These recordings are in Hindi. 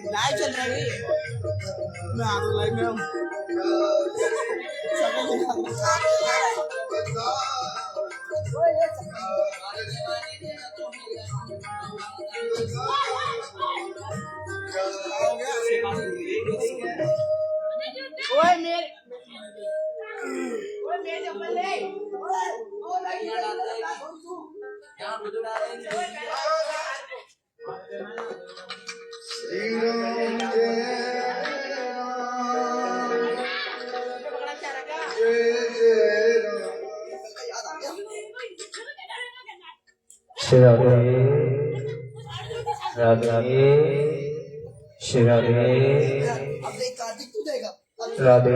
लाइव चल रहा है मैं आ रहा लाइव में हूँ ओए मेरे चप्पल ले यहाँ पे जुड़ा श्री राधे राधे श्री राधे राधे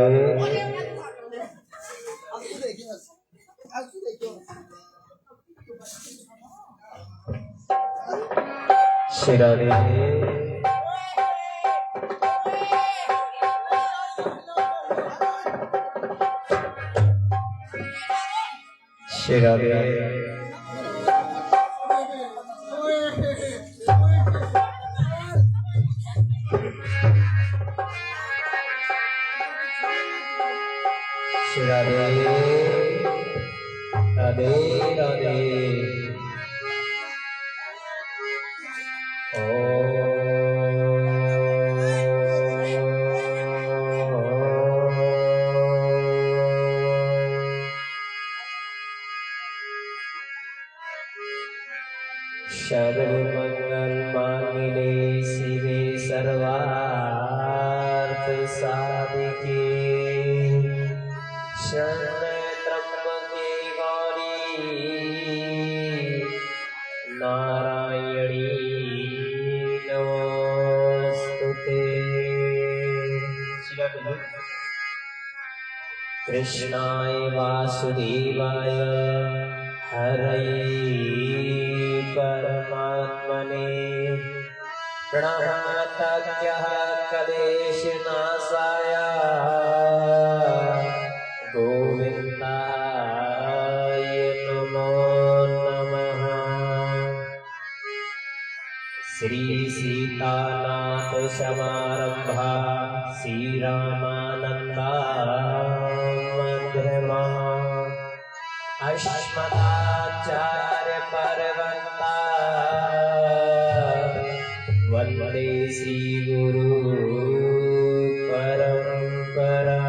श्री राधे श्री राधे राधे राधे राधे सर्वमंगल मांगल्ये शिवे सर्वार्थ साधिके शरण्ये त्र्यंबके गौरी नारायणी नमोस्तुते। कृष्णाय वासुदेवाय हरये परमात्मने प्रणमाम्यहं क्लेशनाशाय गोविन्दाय नमो नमः। श्री सीतानाथ समारंभा श्रीरामानंदा मध्यमा अस्मदाचार्य पर्यन्ता वन्दे श्री गुरु परंपरा।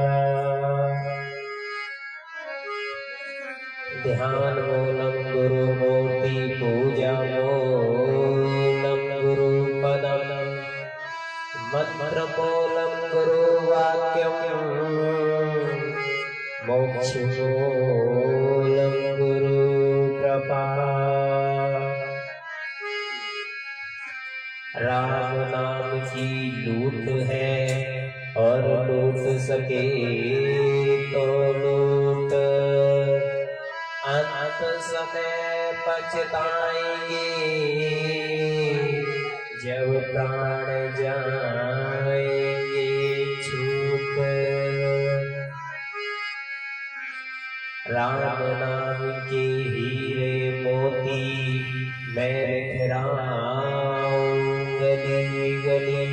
ध्यान मूलम गुरु मूर्ति पूजा मूलम गुरु पदम मंत्र मूलम गुरु वाक्यम मोक्ष मूलम गुरु कृपा। राम नाम की लूट है और लूट सके तो लूट अंत समय पछताएंगे जब प्राण जाएंगे छूट। राम नाम के हीरे मोती मैं बिखराऊं गली गली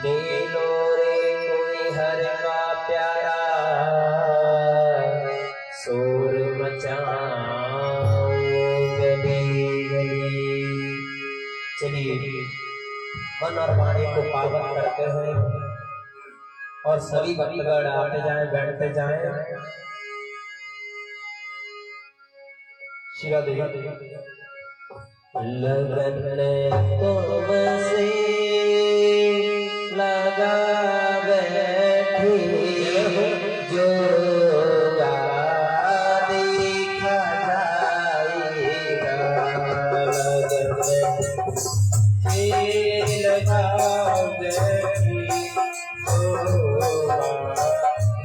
ले लो रे कोई हर का प्यारा शोर मचाऊं गली गली। चलिए मन और वाणी को पावन करते हैं और सभी भक्तगण आते जाएं बैठते जाएं। शिरा देगा लगन तुमसे लगावे बैठी जो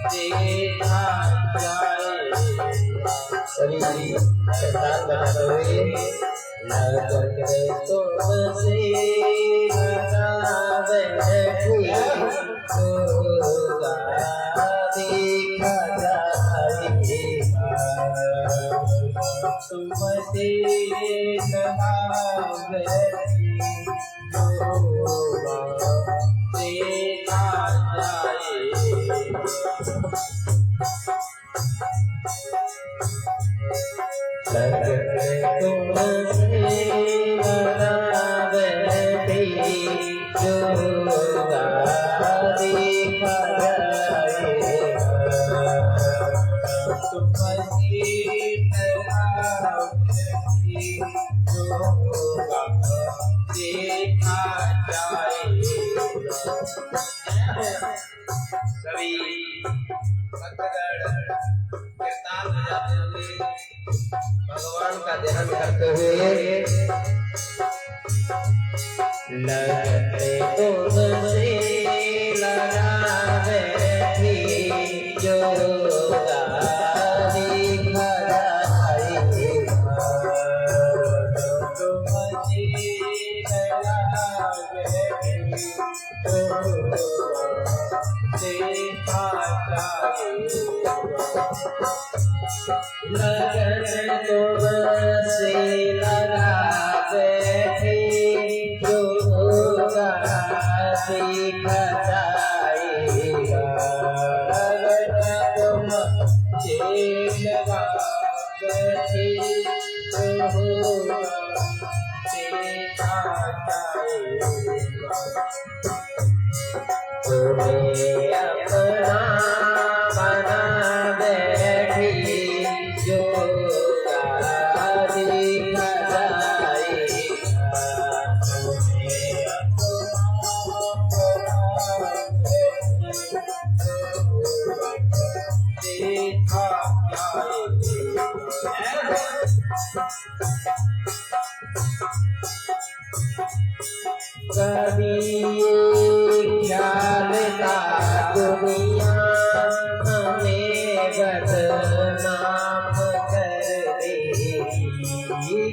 देखा जाएगा सभी शैतान बनाते हुए लगन तुमसे लगा बैठी होगा देखा जाएगा तुमसे लगा बैठी होगा देखा जाएगा तुमसे लगा बैठी जो होगा देखा जाएगा तुमसे लगा बैठी जो होगा देखा जाएगा। सभी भक्तगण कीर्तन बजाते हुए भगवान का ध्यान करते हुए लगते तुमसे लगा बैठी जो होगा देखा जाएगा तुमसे लगा बैठी जो होगा देखा जाएगा लगन तुमसे लगा बैठी जो होगा देखा जाएगा लगन तुमसे लगा बैठी जो होगा देखा जाएगा तुम्हें अपना बना बैठी जो होगा देखा जाएगा तुम्हें अपना बैठी जो होगा देखा जाएगा। कभी ख्याल था दुनिया हमें बदनाम कर देगी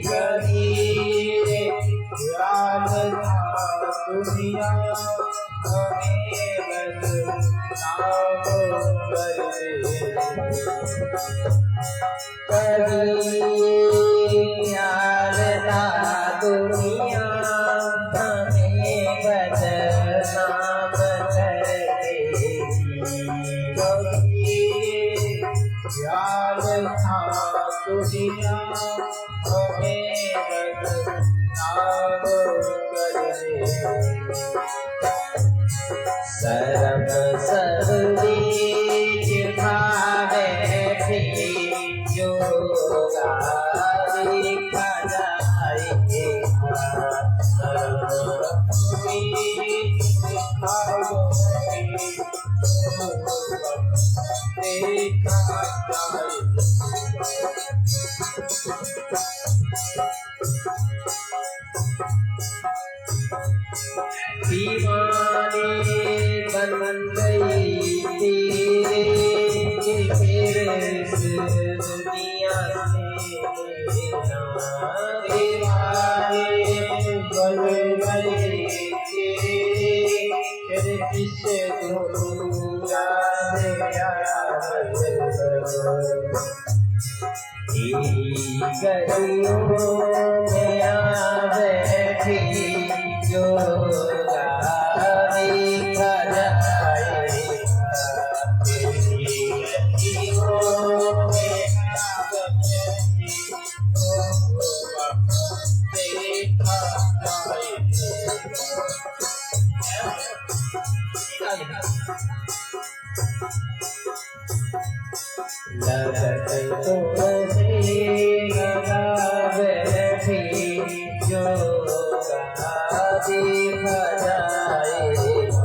कभी ख्याल था दुनिया हमें बदनाम कर देगी कभी ख्याल था दुनिया बदनाम कर देगी ख्याल था दुनिया हमें बदनाम कर देगी शर्म सर्दी चिढ़ा बैठी जो होगा देखा जाएगा दीवाने बन गई तेरे इस दुनिया से दीवाने बन गई तेरे इस दुनिया से गलियों में आ बैठी जो होगा देखा जाएगा गलियों में आ बैठी जो होगा देखा जाएगा। लगन तुमसे लगा बैठी जो होगा देखा जाएगा।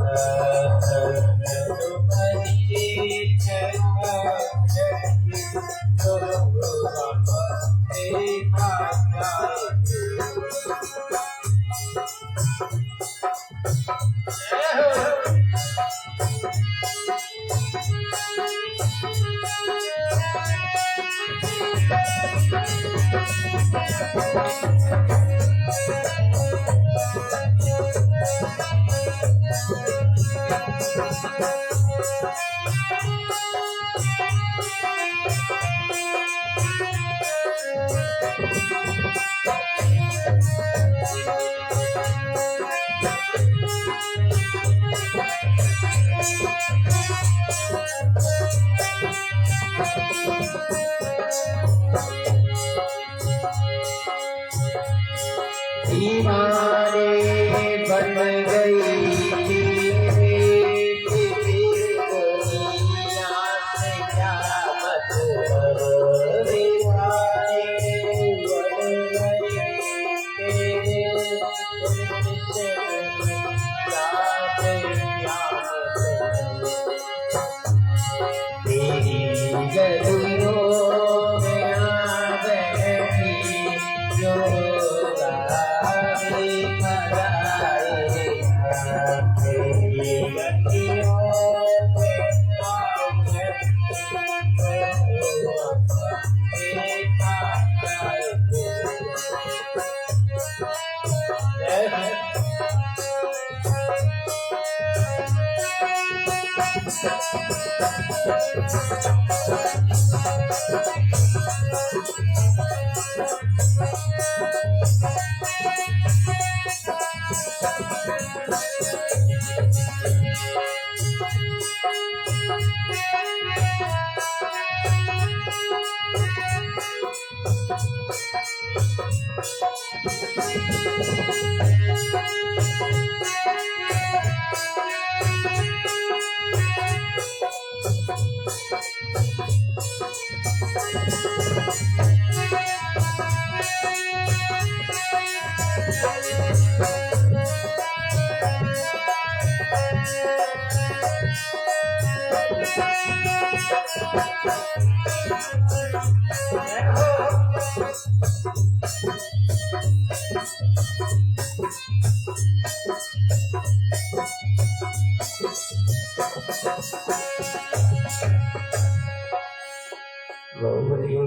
दीवाने बन गई दुनिया से क्या मतलब, दीवाने बन गई तुझसे तेरी गलियों में आ बैठी जो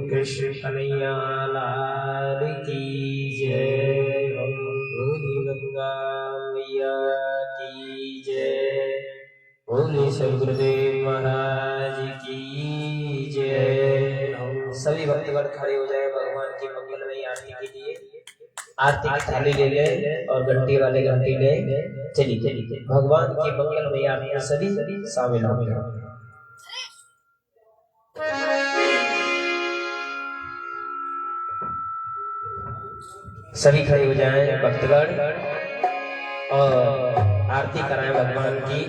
कृष्ण कन्हैया लाल की जय, बोली गंगा मैया की जय, बोली सदगुरुदेव महाराज की जय। सभी भक्तगण खड़े हो जाए भगवान की मंगलमयी आरती के लिए। आरती की थाली ले ले और घंटी वाले घंटी ले चलिए भगवान की मंगलमयी आरती में सभी शामिल हो गए। सभी खड़े हो जाएं भक्तगण और आरती कराएं भगवान की।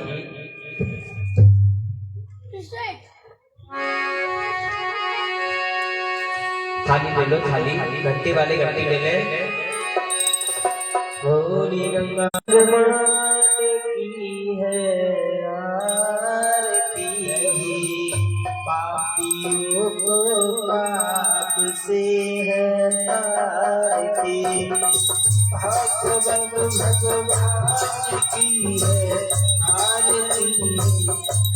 थाली ले लो, थाली घंटी वाले घंटी ले ले। बोली गंगा की है आरती, पापियों को पाप से है तारती, भगवान की है आरती,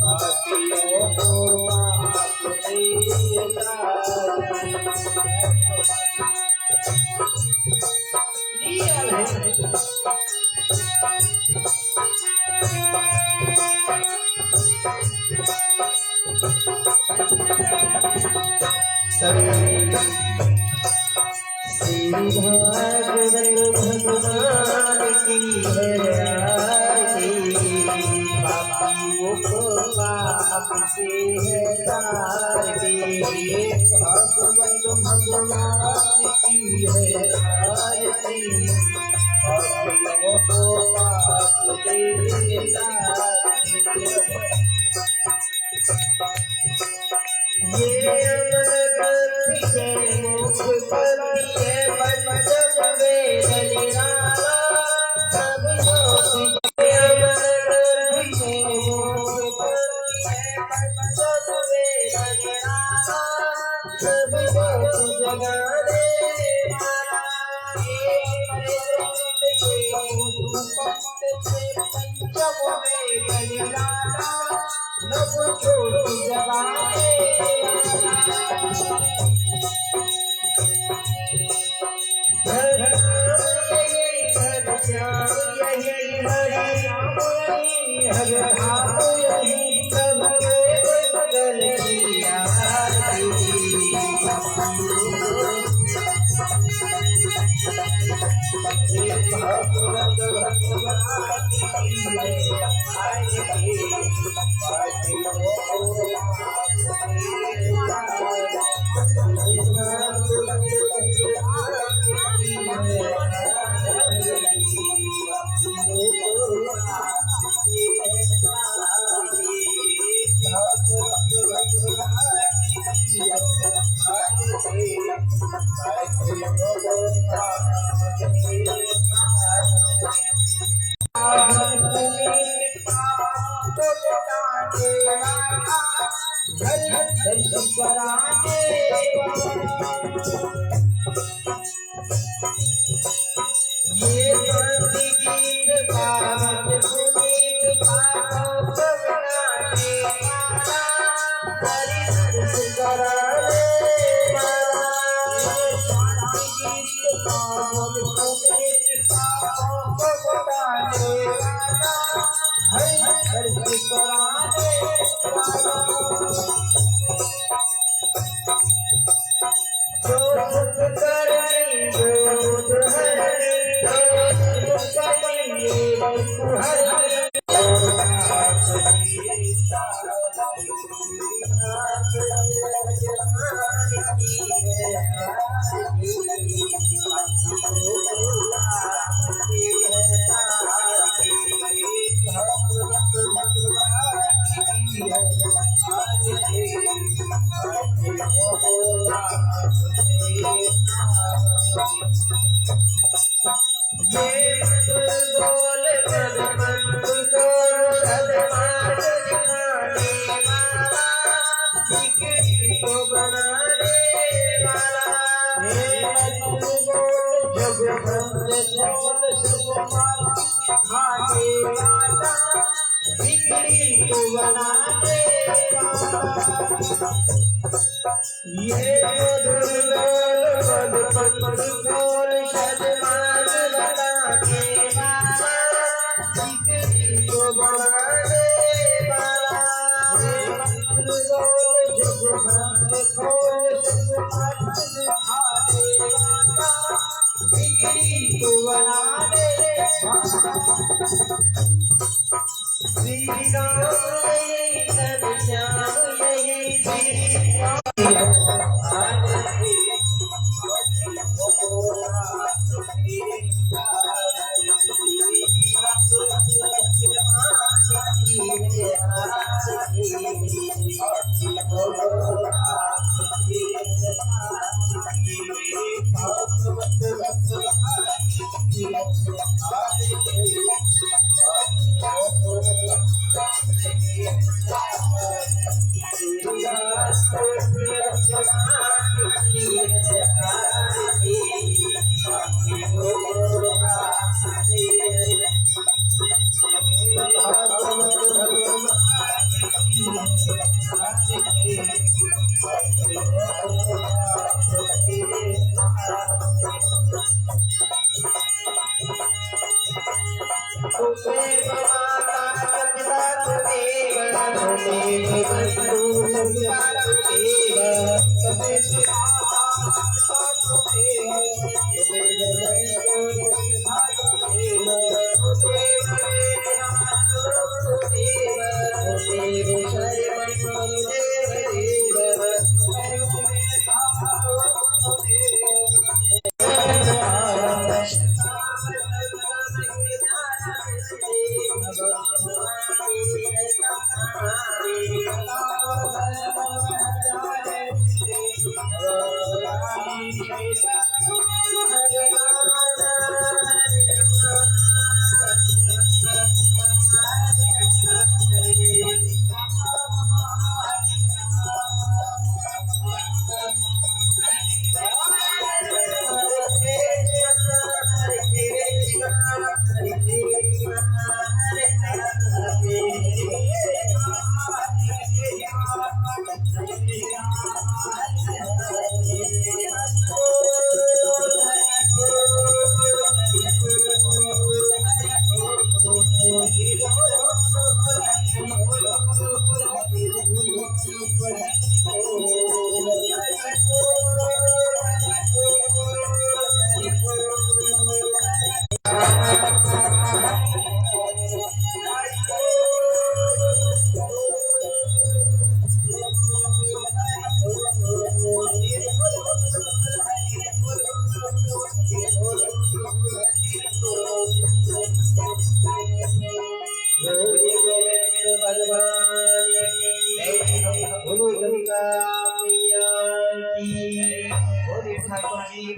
पापियों को पाप से भगवान की है आरती, पापियों को पाप से है तारती, भगवान की है आरती, पापियों को पाप से तारती। ये अमर के मुख पर ये पंचम वेद निराला, सब लोग अमर के मुख पर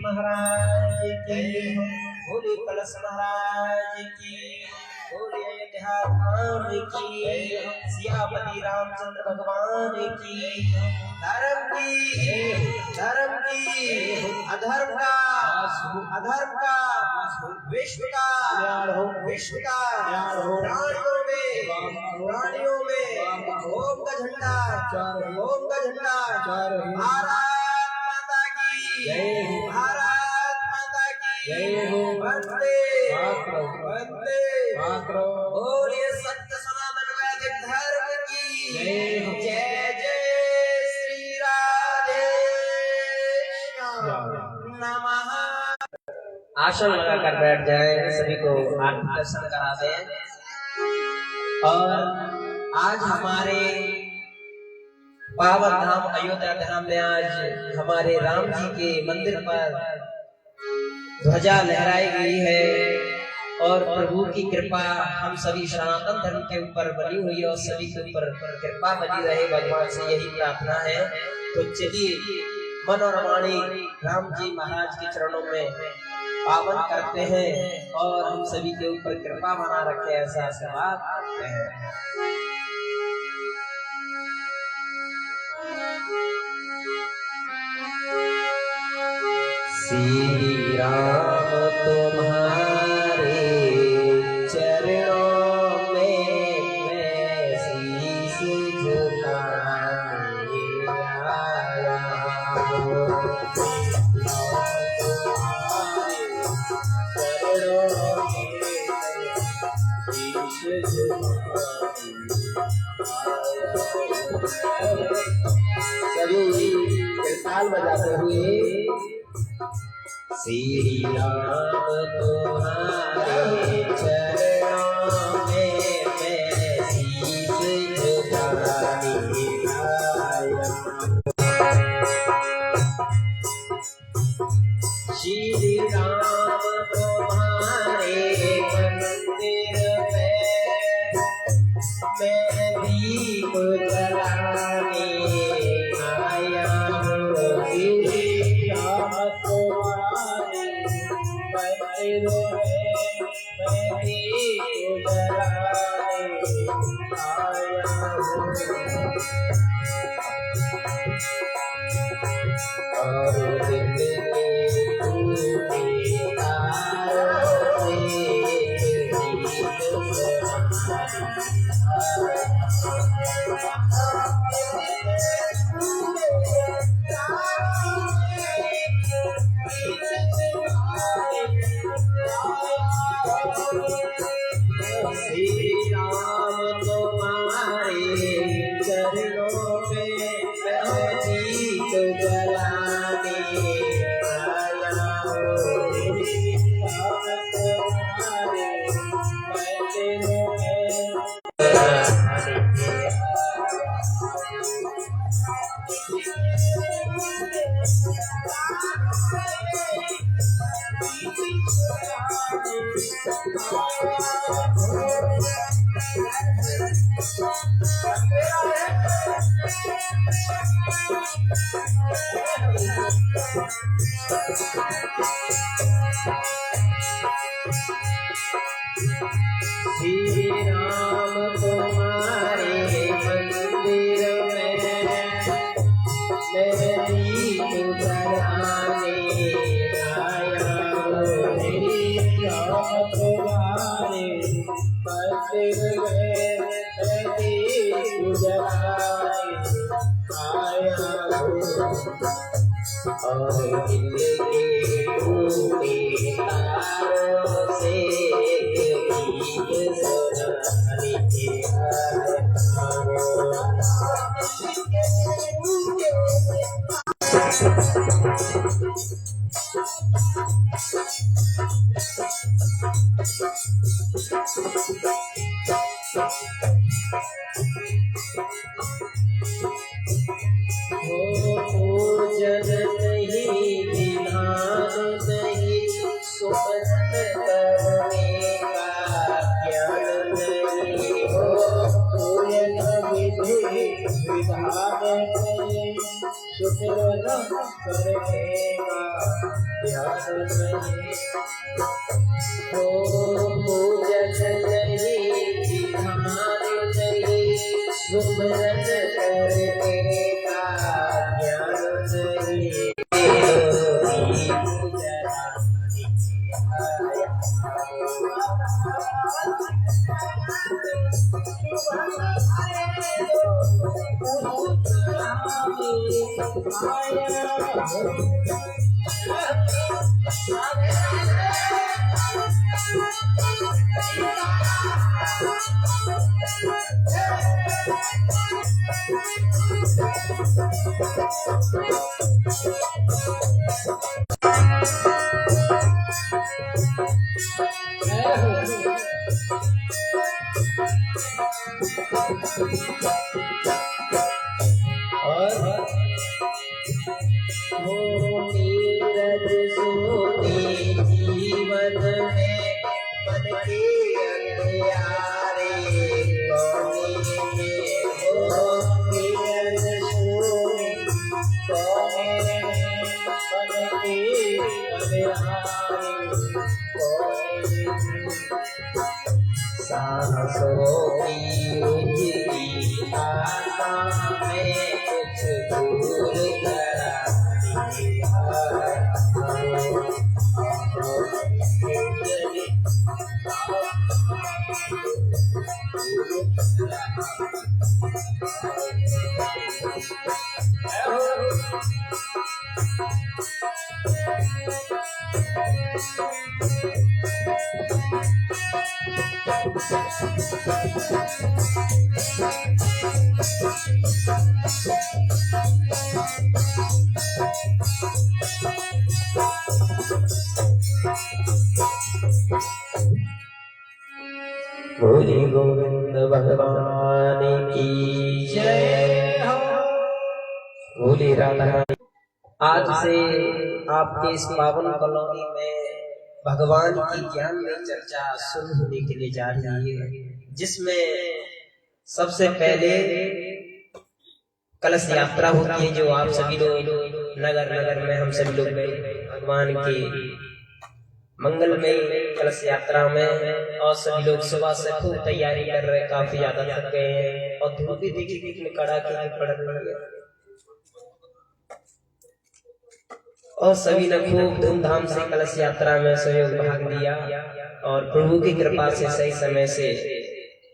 महाराज की बोले कलश महाराज की बोले अयोध्या धाम की सियापति रामचंद्र भगवान की धर्म की अधर्म का विश्व का प्राणियों में ओम का झंडा भारत माता की वंदे बोलिए सत्य सनातन वैदिक धर्म की जय जय श्री राधे नमः। आसन लगाकर बैठ जाए, सभी को आरती दर्शन करा दें। और आज हमारे पावन धाम अयोध्या धाम में आज हमारे राम जी के मंदिर पर ध्वजा लहराई गई है और प्रभु की कृपा हम सभी सनातन धर्म के ऊपर बनी हुई है और सभी के ऊपर कृपा बनी रहे, भगवान से यही प्रार्थना है। तो चलिए मन और वाणी राम जी महाराज के चरणों में पावन करते हैं और हम सभी के ऊपर कृपा बना रखे, ऐसा आशीर्वाद करते हैं। श्री राम तुम्हारे चरणों में मैं शीश झुकाने आया हूँ। सभी ताल बजाते हुए श्री राम तुम्हारे चरणों में मैं शीश झुकाने आया। श्री राम तुम्हारे मंदिर में मैं दीप जलाने आया हूँ। श्री राम तुम्हारे मंदिर में मैं दीप जलाने आया हूँ। और दिन के श्री राम तुम्हारे चरणों में मैं दीप जलाने आया हूँ। श्री राम तुम्हारे मंदिर में मैं दीप जलाने आया हूँ। श्री राम तुम्हारे मंदिर में मैं दीप जलाने आया हूँ। और दिल के टूटे तारों से गीत सुनाने आया हूँ। पूजन नहीं विधान नहीं सुमरन करने का ज्ञान नहीं हो। पूजन विधि विधान नहीं सुमरन करने का ज्ञान नहीं हो। पूजन नहीं विधान नहीं सुमरन करने का ज्ञान नहीं। नीरज सोते जीवन में मन के अंधियारे कोने हो। नीरज सोते कोने मन के अंधियारे कोने। सांसों की उजली आशा में कुछ दूर करा बोले गोविंद भगवान की जय हो। बोले राधा रानी। आज से आपके इस पावन कॉलोनी में भगवान की ज्ञान में चर्चा शुरू होने के लिए जा रही है, जिसमें सबसे पहले कलश यात्रा होती है, जो आप सभी लोग नगर नगर में हम सभी लोग भगवान के मंगल में कलश यात्रा में, और सभी लोग सुबह से खूब तैयारी कर रहे हैं, काफी ज्यादा थक गए हैं और धूप भी देखिए कितनी कड़ाके की पड़ रही है। और सभी ने खूब धूमधाम से कलश यात्रा में सहयोग भाग लिया और प्रभु की कृपा से सही समय से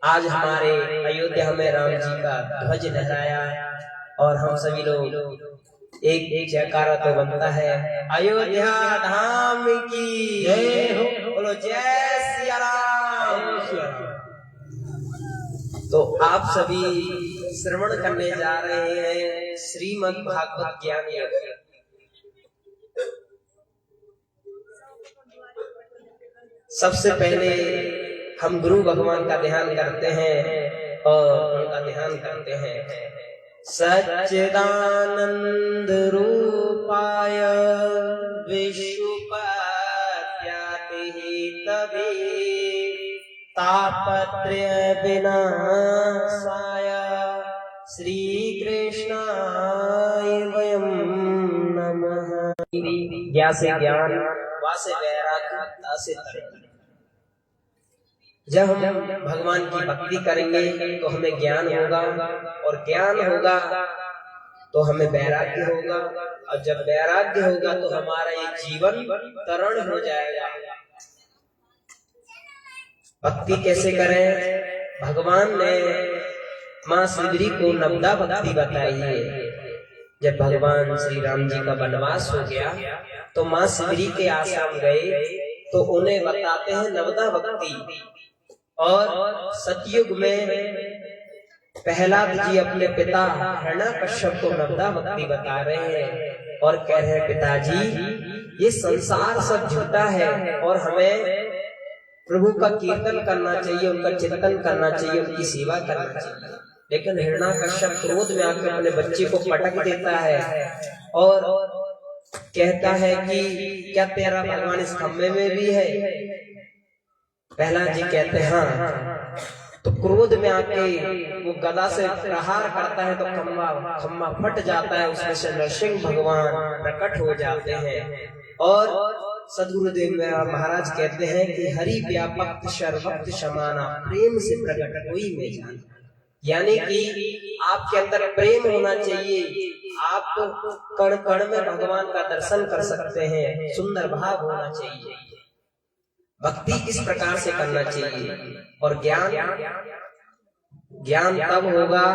आज हमारे अयोध्या में राम जी का ध्वज लहराया और हम सभी लोग एक जयकारा तो बनता है, अयोध्या धाम की जय हो। बोलो जय सिया राम। तो आप सभी श्रवण करने जा रहे हैं श्रीमद् भागवत ज्ञान योग। सबसे पहले हम गुरु भगवान का ध्यान करते हैं और उनका ध्यान करते हैं। सच्चिदानंद रूपाय विष्णुपत्याति तवे तापत्रय विनाशाय श्री कृष्णाय वयं नमः। ज्ञा से ज्ञान, वा से वैराग्य, ता से तप। जब हम भगवान की भक्ति करेंगे तो हमें ज्ञान होगा और ज्ञान होगा तो हमें वैराग्य होगा और जब वैराग्य होगा तो हमारा ये जीवन तरण हो जाएगा। भक्ति कैसे करें? भगवान ने माँ सुंदरी को नवदा भक्ति बताई है। जब भगवान श्री राम जी का वनवास हो गया तो माँ सुंदरी के आश्रम गए तो उन्हें बताते हैं नवदा भक्ति। और सतयुग में प्रहलाद जी अपने पिता हिरण्यकश्यप को नर्मदा भक्ति बता रहे हैं और कह रहे हैं पिताजी ये संसार सब झूठा है और हमें प्रभु का कीर्तन करना चाहिए, उनका चिंतन करना चाहिए, उनकी सेवा करना चाहिए। लेकिन हिरण्यकश्यप क्रोध में आकर अपने बच्चे को पटक देता है और कहता है कि क्या तेरा भगवान इस खम्भे में भी है? प्रहलाद जी कहते हैं हाँ। तो क्रोध में आके वो गदा से प्रहार करता है तो खम्भा फट जाता है, उसमें से नरसिंह भगवान प्रकट हो जाते हैं। और सदगुरुदेव महाराज कहते हैं कि हरि व्यापक सर्वत्र समाना प्रेम से प्रकट कोई में जाना, यानी कि आपके अंदर प्रेम होना चाहिए, आप कण कण में भगवान का दर्शन कर सकते हैं, सुंदर भाव होना चाहिए। भक्ति किस प्रकार से करना चाहिए और ज्ञान तब होगा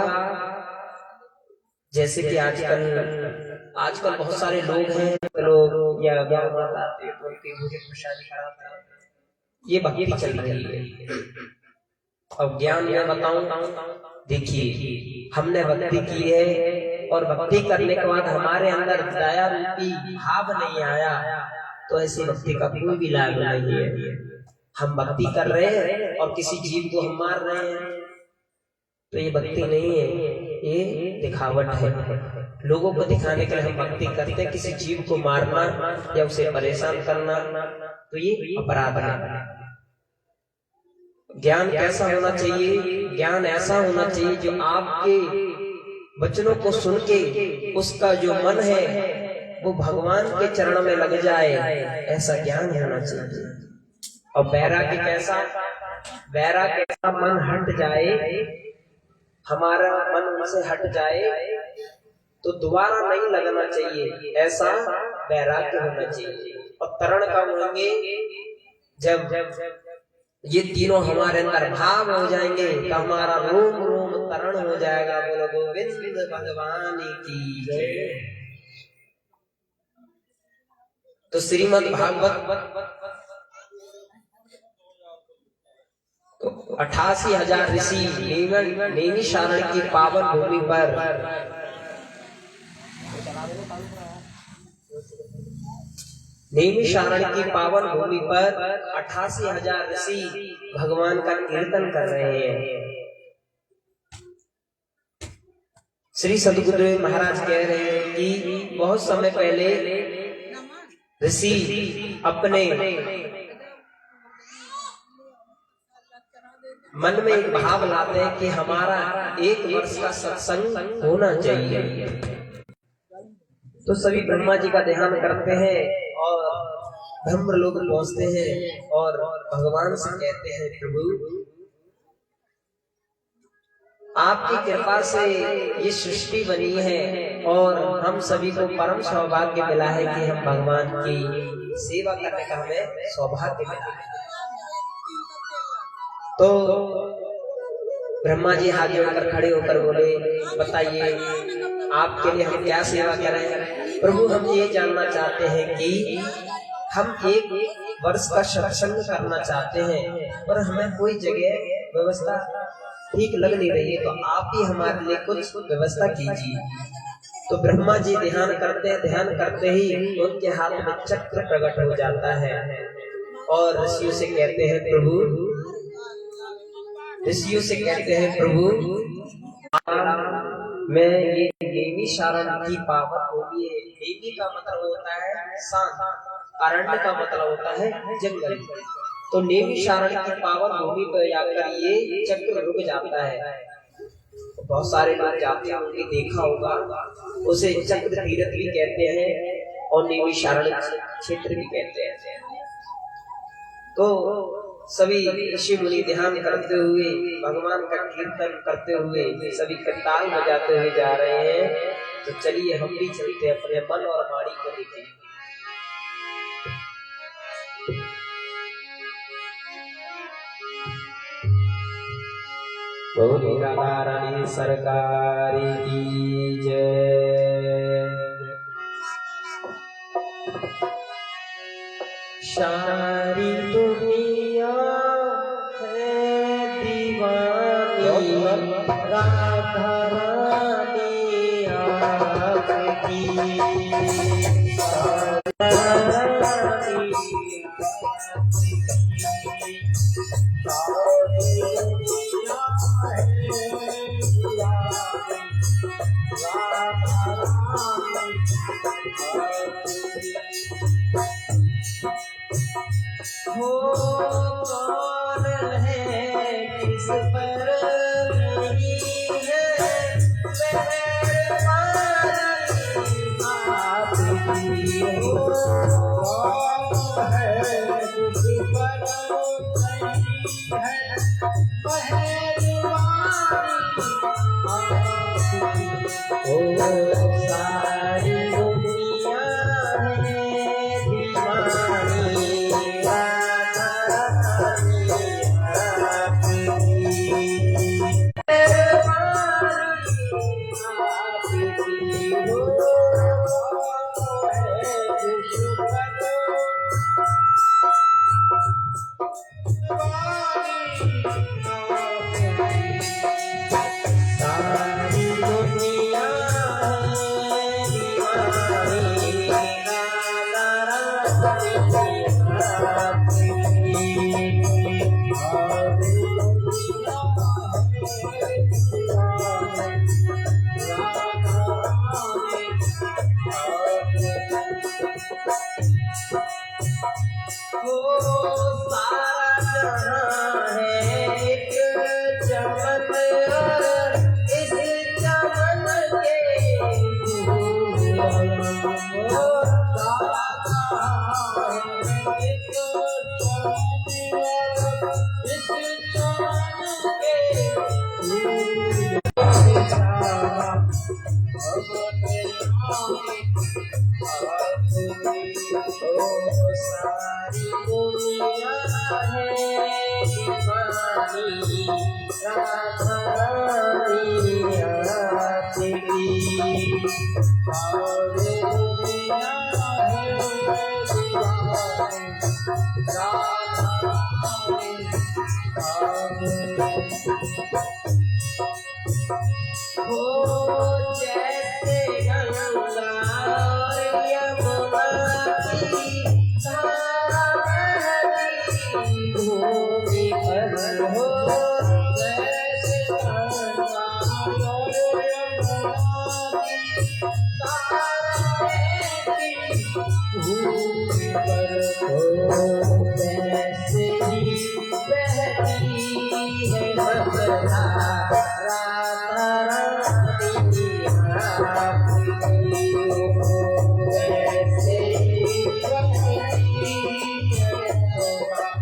जैसे कि आजकल बहुत सारे लोग हैं, लोग या बताते हैं उनकी मुझे प्रसाद कराते हैं, ये भक्ति चल रही है। अब ज्ञान में बताऊं, देखिए हमने भक्ति की है और भक्ति करने के बाद हमारे अंदर दया रूपी भाव नहीं आया तो ऐसी भक्ति का कोई भी लाभ नहीं है। हम भक्ति कर रहे हैं और किसी जीव को हम मार रहे हैं तो ये भक्ति नहीं है, ये दिखावट है। लोगों को दिखाने के लिए हम भक्ति करते हैं, किसी जीव को मारना या उसे परेशान करना तो ये अपराध है। ज्ञान कैसा होना चाहिए? ज्ञान ऐसा होना चाहिए जो आपके वचनों को सुन के उसका जो मन है वो भगवान के चरण में लग जाए, ऐसा ज्ञान होना चाहिए। और वैराग्य कैसा? वैराग्य कैसा? मन हट जाए, हमारा मन उनसे हट जाए तो दोबारा नहीं लगना चाहिए, ऐसा वैराग्य होना चाहिए। और तरण कब होंगे? जब ये तीनों हमारे अंदर भाव हो जाएंगे तो हमारा रोम रोम तरण हो जाएगा। बोलो गोविंद भगवान की जय। तो श्रीमद् भागवत तो 88,000 ऋषि नैमिषारण्य की पावन भूमि पर नैमिषारण्य की पावन भूमि पर 88,000 ऋषि भगवान का कीर्तन कर रहे हैं। श्री सदगुरुदेव महाराज कह रहे हैं कि बहुत समय पहले ऋषि अपने मन में एक भाव लाते हैं कि हमारा 1 वर्ष का सत्संग होना चाहिए। तो सभी ब्रह्मा जी का ध्यान करते हैं और ब्रह्म लोग पहुंचते हैं और भगवान से कहते हैं प्रभु आपकी कृपा से ये सृष्टि बनी है और हम सभी को परम सौभाग्य मिला है कि हम भगवान की सेवा करने का हमें सौभाग्य मिला है। तो ब्रह्मा जी हाथ जोड़कर खड़े होकर बोले बताइए आपके लिए हम क्या सेवा करें? प्रभु हम ये जानना चाहते हैं कि हम 1 वर्ष का सत्संग करना चाहते हैं और हमें कोई जगह व्यवस्था ठीक लग नहीं रही है, तो आप ही हमारे लिए कुछ व्यवस्था कीजिए। तो ब्रह्मा जी ध्यान करते ही उनके हाथ में चक्र प्रकट हो जाता है और ऋषियों से कहते हैं प्रभु मैं ये नैमिषारण्य की पावन भूमि है। नैमी का मतलब होता है शांत, अरण्य का मतलब होता है जंगल। तो नैमिषारण्य की पावन भूमि पर जाकर ये चक्र रुक जाता है। बहुत सारे लोग जाते होंगे, देखा होगा, उसे चक्र तीर्थ भी कहते हैं और नैमिषारण्य क्षेत्र भी कहते हैं। तो सभी ऋषि मुनि ध्यान करते हुए भगवान का कीर्तन करते हुए सभी करताल बजाते हुए जा रहे हैं। तो चलिए हम भी चलते अपने मन और वाणी को देखें। बोलो राधा रानी सरकार की जय। सारी दुनिया है दीवानी राधा हो कौन है किस पर नहीं है मेहरबानी आपकी हो कौन है किस पर नहीं है मेहरबानी ओ सारी दुनिया है दीवानी राधा रानी आपकी मेहरबानी आपकी हो है सारी दुनिया दीवानी राधा रानी हो सारा जहां है एक चमन और इस चमन के फूल हो सारा जहां है एक चमन और इस चमन के सारी दुनिया है दीवानी राधा रानी आपकी सारी दुनिया है दीवानी राधा रानी हो जैसे गंगा और यमुना की धारा बहती भूमि पर हो जैसे गंगा और यमुना की धारा बहती भूमि पर हो वैसे ही बहती है नर्मदा राधा रानी आपकी हो वैसे ही बहती है नर्मदा राधा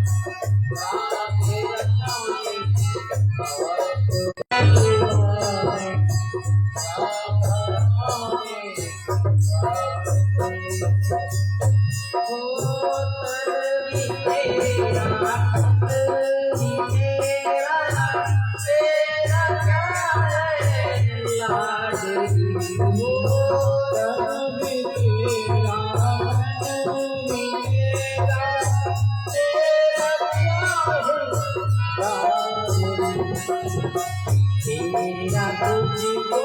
तेरा तुझको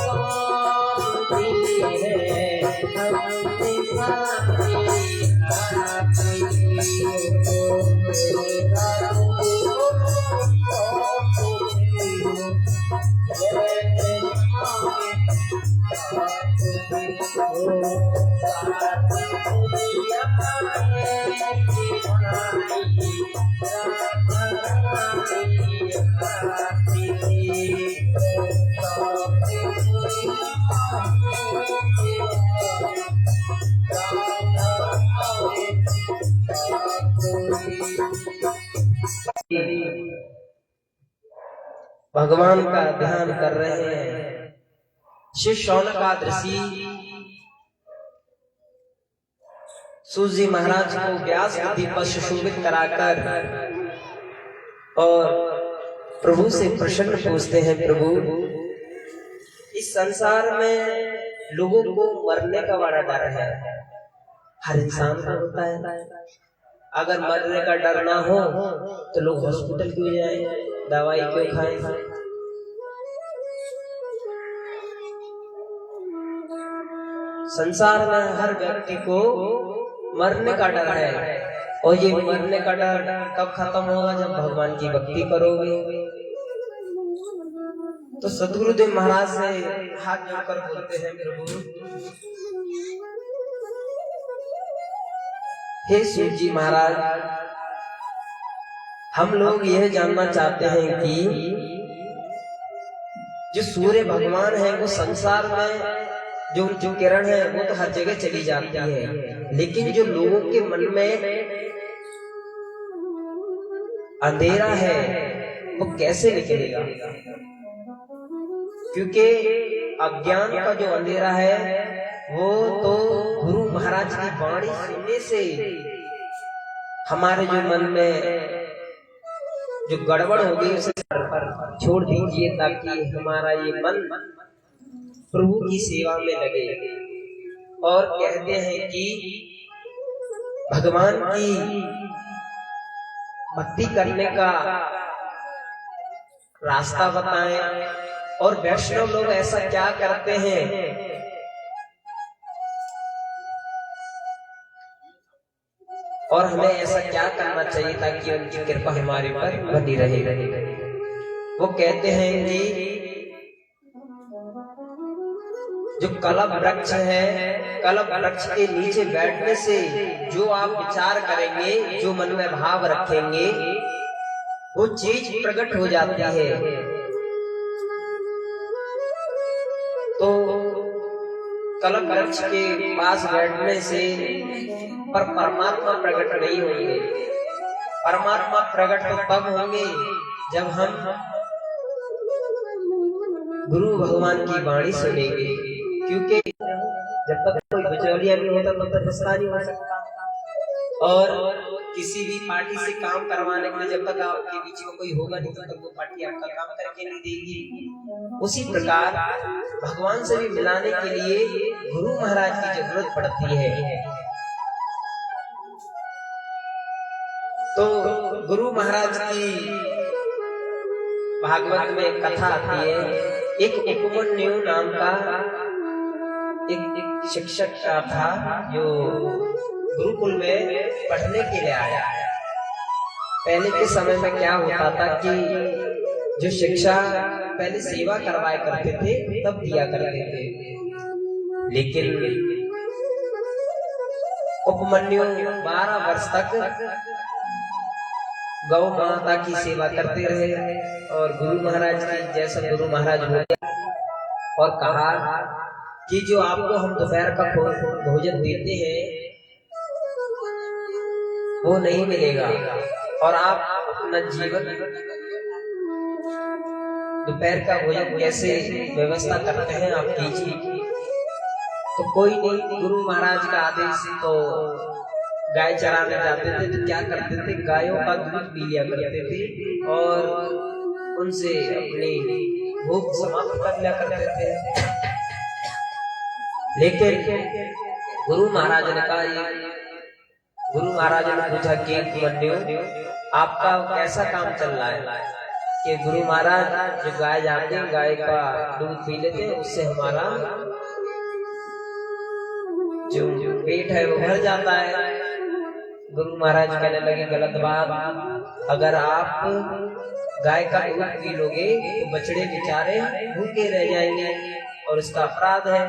सौंपती है अपने साथी आपकी हो तेरा तुझको सौंपती हूँ भगवान का ध्यान कर रहे हैं। श्री शौनकाद ऋषि सूजी महाराज को व्यास बुद्धि पर सुशोभित कराकर और प्रभु से प्रश्न पूछते हैं, प्रभु इस संसार में लोगों को मरने का बड़ा डर है, हर इंसान का होता है। अगर मरने का डर ना हो तो लोग हॉस्पिटल क्यों जाएं, दवाई क्यों खाएं? संसार में हर व्यक्ति को मरने का डर है, और ये मरने का डर कब खत्म होगा? जब भगवान की भक्ति करोगे। तो सदगुरुदेव महाराज से हाथ जोड़कर बोलते हैं, प्रभु हे शिव जी महाराज, हम लोग यह जानना चाहते हैं कि जो सूर्य भगवान है वो संसार में जो किरण है वो तो हर जगह चली जाती है, लेकिन जो लोगों के मन में अंधेरा है वो कैसे निकलेगा? क्योंकि अज्ञान का जो अंधेरा है वो तो गुरु महाराज की वाणी सुनने से हमारे जो मन में जो गड़बड़ हो गई उसे छोड़ दीजिए, ताकि हमारा ये मन प्रभु की सेवा में लगे। और कहते हैं कि भगवान की भक्ति करने का रास्ता बताएं। और वैष्णव लोग ऐसा क्या करते हैं, और हमें ऐसा क्या करना चाहिए ताकि उनकी कृपा हमारे पर बनी रहे। वो कहते हैं कि जो कलप वृक्ष है, कलप वृक्ष के नीचे बैठने से जो आप विचार करेंगे, जो मन में भाव रखेंगे, वो चीज प्रकट हो जाती है। तो कलप वृक्ष के पास बैठने से पर परमात्मा प्रकट नहीं होंगे। परमात्मा प्रकट तो तब होंगे जब हम गुरु भगवान की वाणी सुनेंगे, क्योंकि जब तक कोई बिचौलिया नहीं होता तब तक रिश्ता नहीं हो सकता। और किसी भी पार्टी से काम करवाने के लिए जब तक आपके बीच में कोई होगा नहीं तब तक वो पार्टी आपका काम करके नहीं देगी। उसी प्रकार भगवान से भी मिलाने के लिए गुरु महाराज की जरूरत पड़ती है। तो गुरु महाराज की भागवत में कथा आती है। एक उपमन्यु नाम का एक शिक्षक था जो गुरुकुल में पढ़ने के लिए आया। पहले के समय में क्या होता था कि जो शिक्षा पहले सेवा करवाया करते थे तब दिया करते थे, लेकिन उपमन्यु 12 वर्ष तक गौ माता की सेवा करते रहे। और गुरु महाराज की जैसा गुरु महाराज हुए और कहा कि जो आपको हम दोपहर का भोजन देते हैं वो नहीं मिलेगा, और आप अपना जीवन दोपहर का भोजन कैसे व्यवस्था करते हैं आप कीजिए। तो कोई नहीं, गुरु महाराज का आदेश, तो गाय चराने जाते थे तो क्या करते थे, गायों का दूध पी लिया करते थे और उनसे अपनी भूख समाप्त कर लिया करते थे। लेकिन गुरु महाराज ने कहा, गुरु महाराज ने पूछा कि उपमन्यु आपका कैसा काम चल रहा है? कि गुरु महाराज जो गाय जाते हैं गाय का दूध पी लेते हैं, उससे हमारा जो पेट है वो भर जाता है। गुरु महाराज कहने लगे गलत बात, अगर आप गाय का दूध पी लोगे तो बछड़े बेचारे भूखे रह जाएंगे और इसका अपराध है।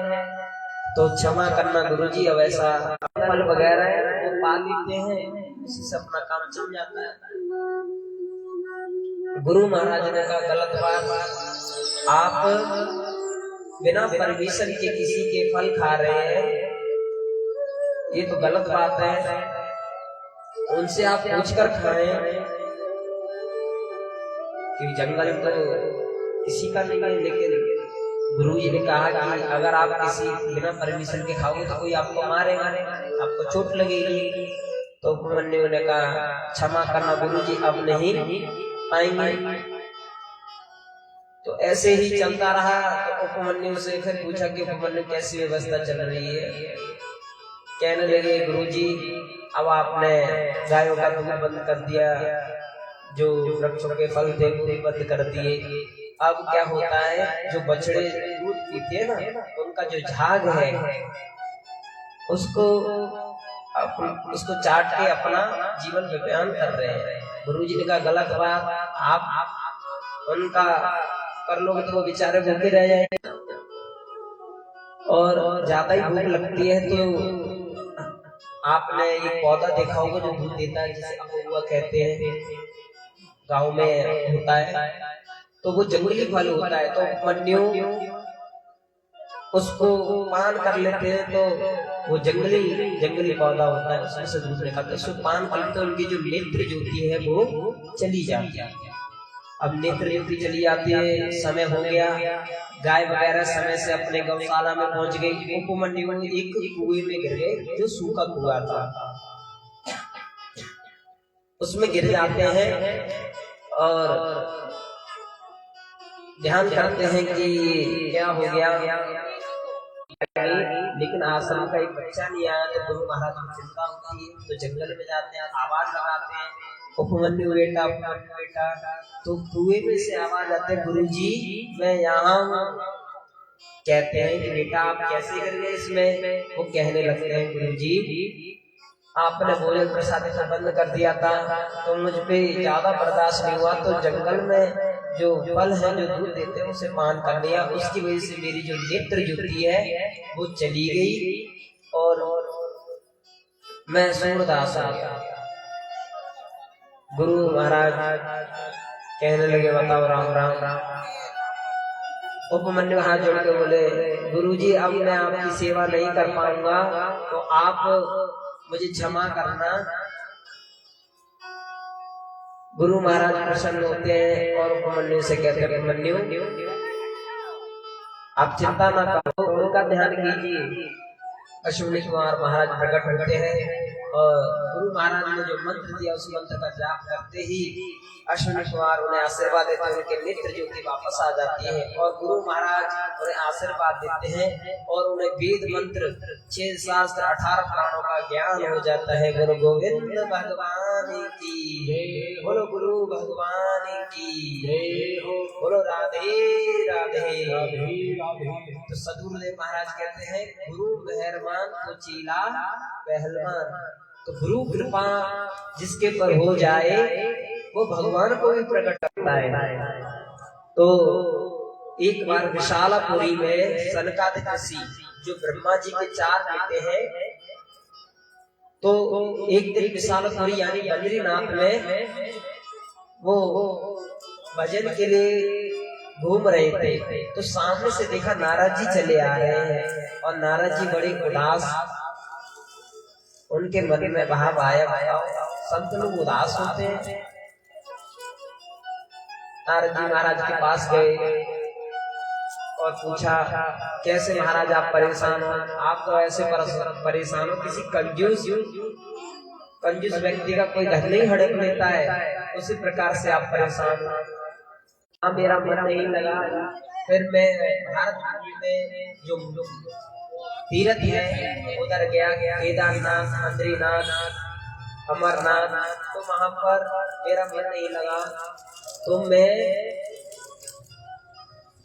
तो क्षमा करना गुरुजी, अब ऐसा फल वगैरह वो पा लेते हैं, इसी से अपना काम चल जाता है। गुरु महाराज ने कहा गलत बात, आप बिना परमिशन के किसी के फल खा रहे हैं, ये तो गलत बात है। उनसे आप पूछकर खाएं कि जंगल तो किसी का नहीं है। लेकिन गुरु जी ने कहा कि अगर आप किसी बिना परमिशन के खाओगे तो कोई आपको मारेगा, आपको चोट लगेगी। तो उपमन्यु ने कहा क्षमा करना गुरु जी, अब नहीं आएंगे। तो ऐसे ही चलता रहा। तो उपमन्यु से फिर पूछा कि उपमन्यु कैसी व्यवस्था चल रही है? कहने लगे गुरुजी, अब आपने गायों का दूध बंद कर दिया, जो वृक्षों के फल थे वो बंद कर दिए। अब क्या होता है, जो बछड़े दूध पीते हैं ना, उनका जो झाग है उसको चाट के अपना जीवन व्यापन कर रहे हैं। गुरुजी ने कहा गलत बात, आप उनका कर लोगे तो वो बेचारे भूखे रह जाएंगे। और ज्यादा ही भूख लगती है तो आपने एक पौधा देखा होगा जो दूध देता है, जिसे अमरुआ कहते हैं, गांव में होता है। तो वो जंगली फल होता है, तो उपमन्यु उसको पान कर लेते हैं। तो वो जंगली पौधा होता है, उसमें से दूध निकलता है। उसको पान करते तो उनकी जो नेत्र ज्योति है वो चली जाती है। अब नेत्र ज्योति चली जाती है, समय हो गया, गाय वगैरह समय से अपने गौशाला में पहुंच गई। उपमन्यु एक कुएं में गिर गए, जो सूखा कुआं था, उसमें गिर जाते हैं और ध्यान करते हैं कि क्या हो गया। लेकिन आश्रम का एक बच्चा नहीं आया, तो गुरु महाराज को चिंता होती है। तो जंगल में जाते हैं, आवाज लगाते हैं, उपमन्यु बेटा, उपमन्यु बेटा। तो कुएं में से आवाज आते है, गुरुजी मैं यहाँ हूँ। कहते हैं कि बेटा आप कैसे कर गए इसमें? वो कहने लगते हैं, गुरुजी आपने भोजन प्रसाद बंद कर दिया था, तो मुझ पे ज्यादा बर्दाश्त नहीं हुआ, तो जंगल में जो फल है जो दूध देते हैं उसे पान कर लिया। उसकी वजह से मेरी जो नेत्र ज्योति है वो चली गई और मैं सूरदास हो गया। गुरु महाराज कहने लगे, बताओ राम राम राम। उपमन्यु हाथ जोड़ के बोले, गुरुजी अब मैं आपकी सेवा नहीं कर पाऊंगा, तो आप मुझे क्षमा करना। गुरु महाराज प्रसन्न होते हैं और उपमन्यु से कहते हैं, उपमन्यु आप चिंता ना करो, उनका ध्यान कीजिए। अश्विनी कुमार महाराज प्रकट होते हैं और गुरु महाराज ने जो मंत्र दिया उस मंत्र का जाप करते ही अश्विनी कुमार उन्हें आशीर्वाद देते हैं, उनके नेत्र ज्योति वापस आ जाती है और गुरु महाराज उन्हें आशीर्वाद देते हैं और उन्हें वेद मंत्र 6 शास्त्र 18 पुराणों का ज्ञान हो जाता है। गुरु गोविंद भगवान की जय, बोलो गुरु भगवान की जय हो, बोलो राधे राधे राधे। तो सदगुरुदेव महाराज कहते हैं, गुरु मेहरबान तो चीला पहलवान। तो गुरु कृपा जिसके पर हो जाए वो भगवान को भी प्रकट करता है। तो एक बार विशालापुरी में सनकादिक ऋषि जो ब्रह्मा जी के 4 बेटे हैं, तो एक दिन विशालापुरी यानी बद्रीनाथ में वो भजन के लिए घूम रहे थे। तो सामने से देखा नारद जी चले आ रहे हैं और नारद जी बड़े उदास, उनके मन में भाव आया। संत लोग उदास होते हैं। नारद जी महाराज के पास गए और पूछा, कैसे महाराज आप परेशान हो? आप तो ऐसे परेशान हो, किसी कंजूस व्यक्ति का कोई धन नहीं हड़प लेता है, उसी प्रकार से आप परेशान हो। हाँ, मेरा मन नहीं लगा। फिर मैं भारत में जो तीर्थ है उधर गया, केदारनाथ, बद्रीनाथ, अमरनाथ, तो वहां पर मेरा मन नहीं लगा, तो मैं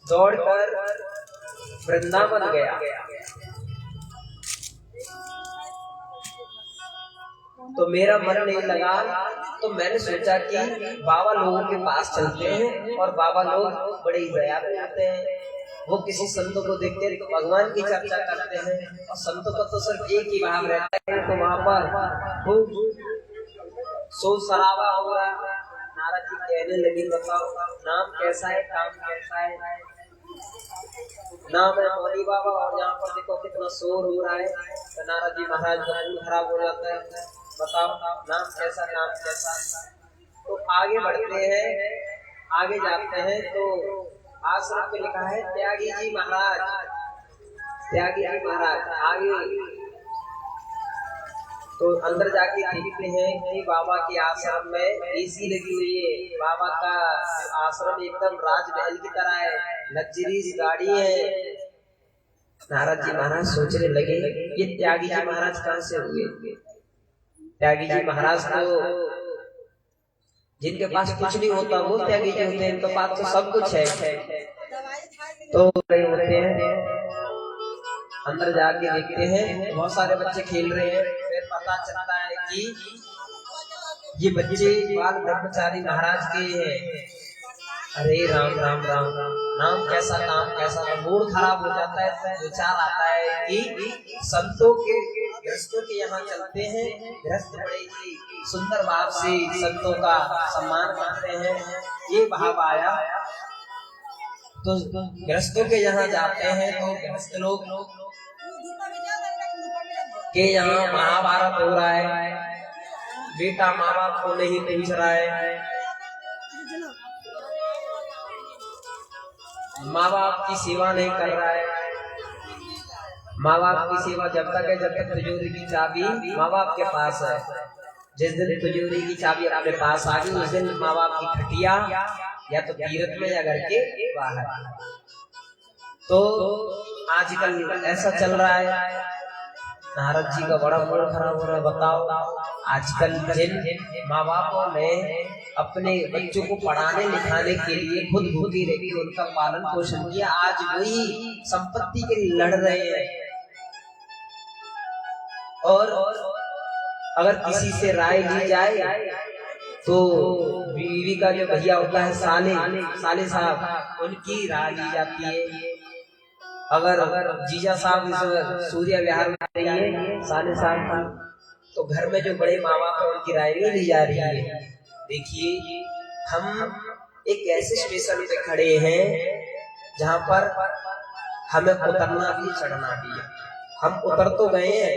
दौड़कर वृंदावन गया। तो मेरा मन नहीं लगा, तो मैंने सोचा कि बाबा लोगों के पास चलते हैं और बाबा लोग बड़े ही दयालु होते हैं। वो किसी संत को देखते हैं तो भगवान की चर्चा करते हैं और संतों का तो सिर्फ एक ही भाव रहता है। तो वहां पर खूब शोर शराबा हो रहा है। नारद जी कहने लगे, बताओ नाम कैसा है, काम कैसा है? नाम है मौली बाबा और यहाँ पर देखो कितना शोर हो रहा है। तो नारद जी महाराज का मूड खराब हो जाता है, बताओ नाम कैसा, काम कैसा? तो आगे बढ़ते हैं, आगे जाते हैं तो आश्रम में लिखा है त्यागी जी महाराज, त्यागी जी महाराज। आगे तो अंदर जाके देखते हैं कि बाबा के आश्रम में एसी लगी हुई है। बाबा का आश्रम एकदम राजमहल की तरह है, लग्जरीज गाड़ी है। नारद जी महाराज सोचने लगे, ये त्यागी जी महाराज कहाँ से हुए? त्यागी जी महाराज तो जिनके पास कुछ नहीं होता वो त्यागी जी होते हैं, इनके पास तो सब कुछ है। तो होते हैं, अंदर जाके देखते हैं बहुत सारे बच्चे खेल रहे हैं। फिर पता चलता है कि ये बच्चे बाल ब्रह्मचारी महाराज के हैं। अरे राम राम राम राम, नाम कैसा काम कैसा, मूड खराब हो जाता है। विचार आता है कि संतों के गृहस्थों के यहाँ चलते हैं। गृहस्थ बड़े ही सुंदर भाव से संतों का सम्मान करते हैं, ये भाव आया। तो गृहस्थों के यहाँ जाते हैं तो गृहस्थ लोग के यहाँ महाभारत हो रहा है। बेटा माँ बाप को नहीं पूछ रहा है, माँ बाप की सेवा नहीं कर रहा है। माँ बाप की सेवा जब तक है जब तक तिजोरी की चाबी माँ बाप के पास है। जिस दिन तिजोरी की चाबी अपने पास आ गई उस दिन माँ बाप की खटिया या तो तीर्थ में या घर के बाहर। तो आजकल ऐसा चल रहा है। नारद जी का बड़ा मूड खराब हो रहा है। बताओ, आजकल जिन माँ बापों ने अपने बच्चों को पढ़ाने लिखाने के लिए खुद भूखी रहकर उनका पालन पोषण किया, आज वही संपत्ति के लिए लड़ रहे हैं। और अगर किसी से राय ली जाए तो बीवी का जो भैया होता है साले साहब, उनकी राय ली जाती है। अगर जीजा साहब सूर्य विहार में रही है साले साहब, तो घर में जो बड़े माँ बाप है उनकी राय नहीं ली जा रही है। देखिए, हम एक ऐसे स्टेशन पे खड़े हैं जहाँ पर हमें उतरना भी चढ़ना भी है। हम उतर तो गए हैं,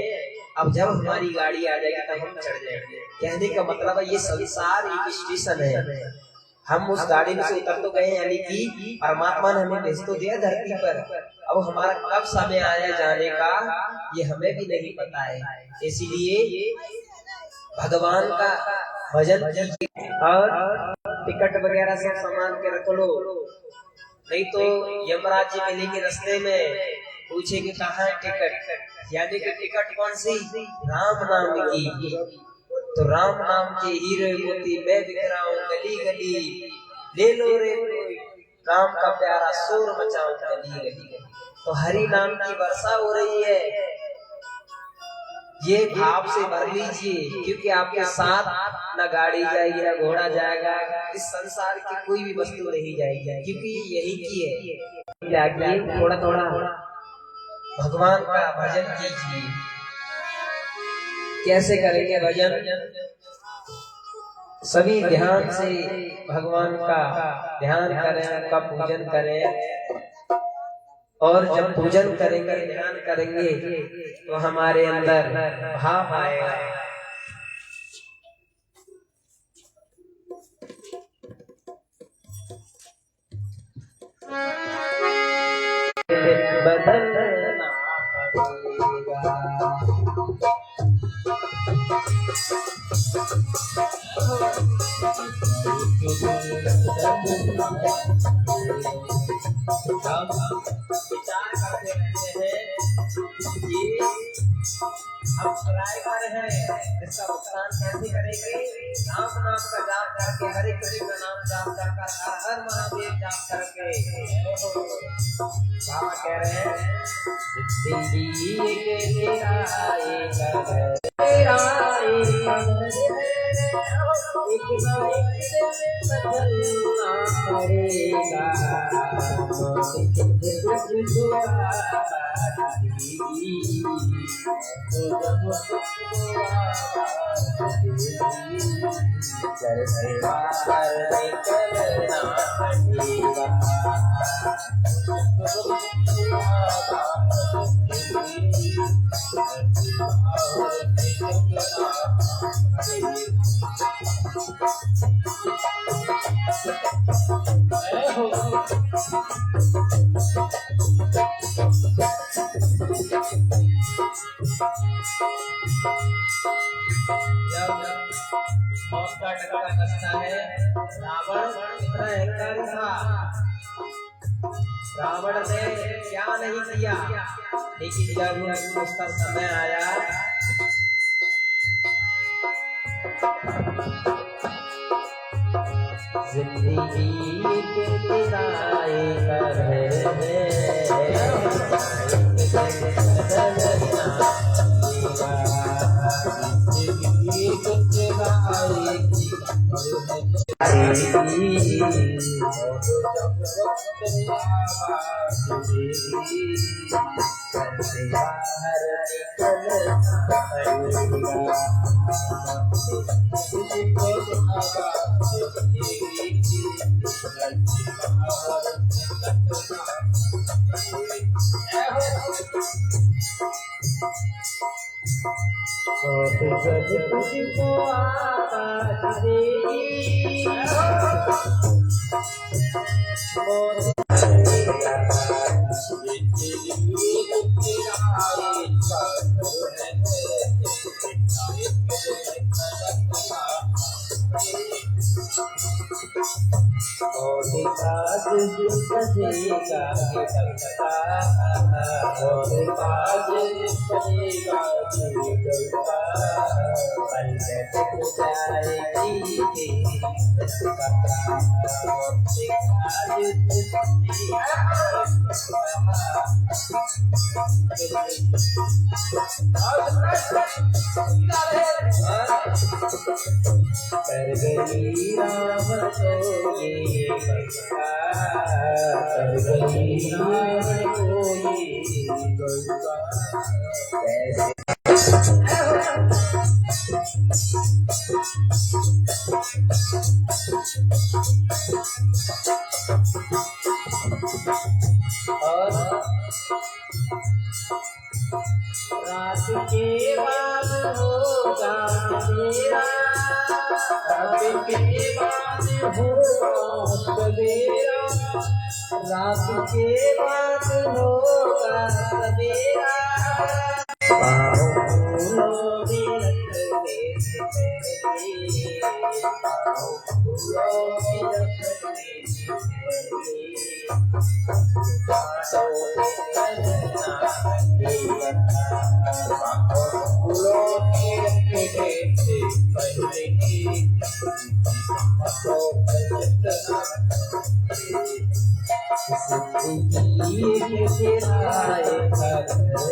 अब जब हमारी गाड़ी आ जाएगी तब हम चढ़ जाएंगे। कहने का मतलब है ये संसार एक स्टेशन है। हम उस गाड़ी में से उतर तो गए, यानी कि परमात्मा ने हमें भेज तो दिया धरती पर। अब हमारा कब समय आया जाने का ये हमें भी नहीं पता है। इसलिए भगवान का भजन कीजिए और टिकट वगैरह सब संभाल के रख लो, नहीं तो यमराज जी मिलेंगे रास्ते में, पूछेंगे कहाँ है टिकट। यानी कि टिकट कौन सी? राम नाम की। तो राम नाम के हीरे मोती मैं बिक रहा हूँ गली गली, ले लो रे राम का प्यारा शोर मचाओ गली गली। तो हरि नाम की वर्षा हो रही है, ये भाव से भर लीजिए, क्योंकि आपके साथ न गाड़ी जाएगी न घोड़ा जाएगा, इस संसार की कोई भी वस्तु नहीं जाएगी, क्योंकि यही की है। जागिए, थोड़ा थोड़ा भगवान का भजन कीजिए। कैसे करेंगे भजन? सभी ध्यान से भगवान का ध्यान करें, उनका पूजन करें। और जब पूजन करेंगे, ध्यान करेंगे तो हमारे अंदर भाव आएगा। बदलना पड़ेगा। विचार करते रहते हैं कि हम ड्राइवर हैं, इसका भुगतान कैसे करेंगे? राम नाम का जाप करके, हरे कृष्ण नाम जाप कर, हर महादेव जाप करके। बाबा कह रहे हैं जिंदगी के तेरा एक घर, तेरा एक ना एक बदलना पड़ेगा। घर से बाहर निकलना पड़ेगा। रावण ने क्या नहीं किया, लेकिन जब उसका समय आया जिंदगी के किराए पर है जब तुझको आकाश देगी कर गई राम को ये बंदा, कर गई राम को ये बंदा, और रात के बाद होगा मेरा, रात के बाद होगा सवेरा, रात के बाद होगा सवेरा, फूलों में रखने से पहले, फूलों में रखने से पहले, फूलों के रखने से पहले जिंदगी तेरा एक बदलना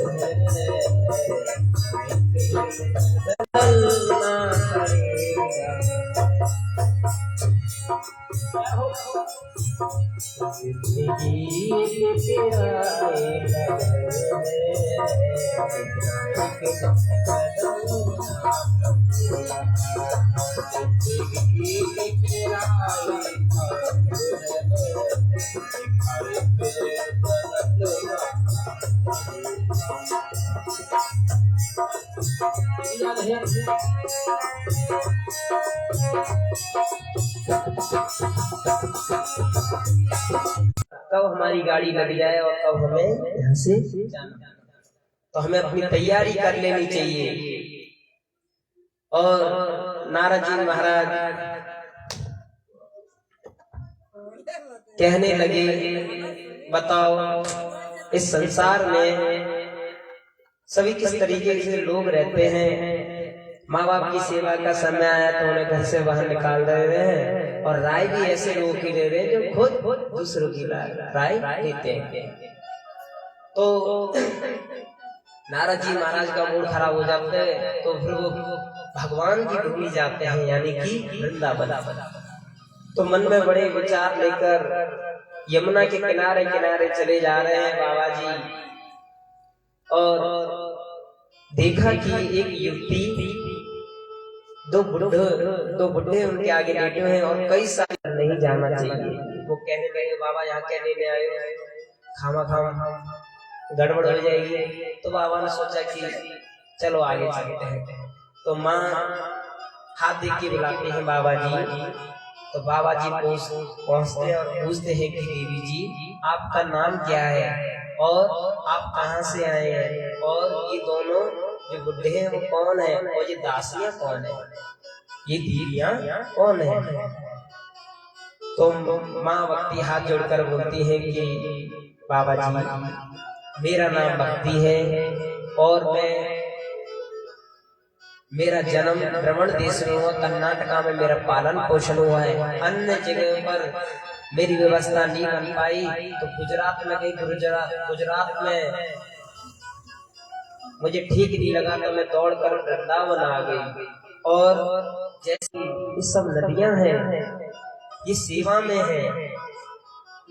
पड़ेगा, जिंदगी तेरा कब हमारी गाड़ी लग जाए और कब हमें यहाँ से जाना, तो हमें अपनी तैयारी कर लेनी चाहिए। और नारद जी महाराज कहने लगे, बताओ इस संसार में सभी किस तरीके से लोग रहते हैं। माँ बाप की सेवा का समय आया तो उन्हें घर से बाहर निकाल रहे हैं, और राय भी ऐसे लोग की दे रहे हैं जो खुद दूसरों की राय देते हैं। तो नारद जी महाराज का मूड खराब हो जाता है, तो फिर वो भगवान की भूमि जाते हैं, यानी कि वृंदावन। तो मन में बड़े विचार लेकर यमुना के किनारे किनारे चले जा रहे हैं बाबा जी, और देखा कि एक युवती दो बुढ़े उनके आगे लेटे हैं और कई साल नहीं जाना चाहिए। वो कहने लगे, बाबा यहाँ क्या लेने आए हो, खामा खामा गड़बड़ हो जाएगी। तो बाबा ने सोचा कि चलो आगे चलते हैं। तो माँ हाथ देख के बुलाते हैं बाबा जी। तो बाबा जी पहुँचते हैं और पूछते हैं कि देवी जी आपका नाम क्या है और आप कहाँ से आए हैं, और ये दोनों जो बुढ़े हैं वो कौन है, और ये दासियां कौन है, ये दीदियां कौन है। तो माँ भक्ति हाथ जोड़कर बोलती है कि बाबा जी मेरा नाम भक्ति है, और मेरा जन्म भ्रमण देश में हुआ, कर्नाटका में मेरा पालन पोषण हुआ है। अन्य जगह पर मेरी व्यवस्था नहीं बन पाई तो गुजरात में गई। गुजरात में मुझे ठीक नहीं लगा तो मैं दौड़कर वृंदावन आ गई। और जैसे ये सब नदियां हैं, ये सेवा में है।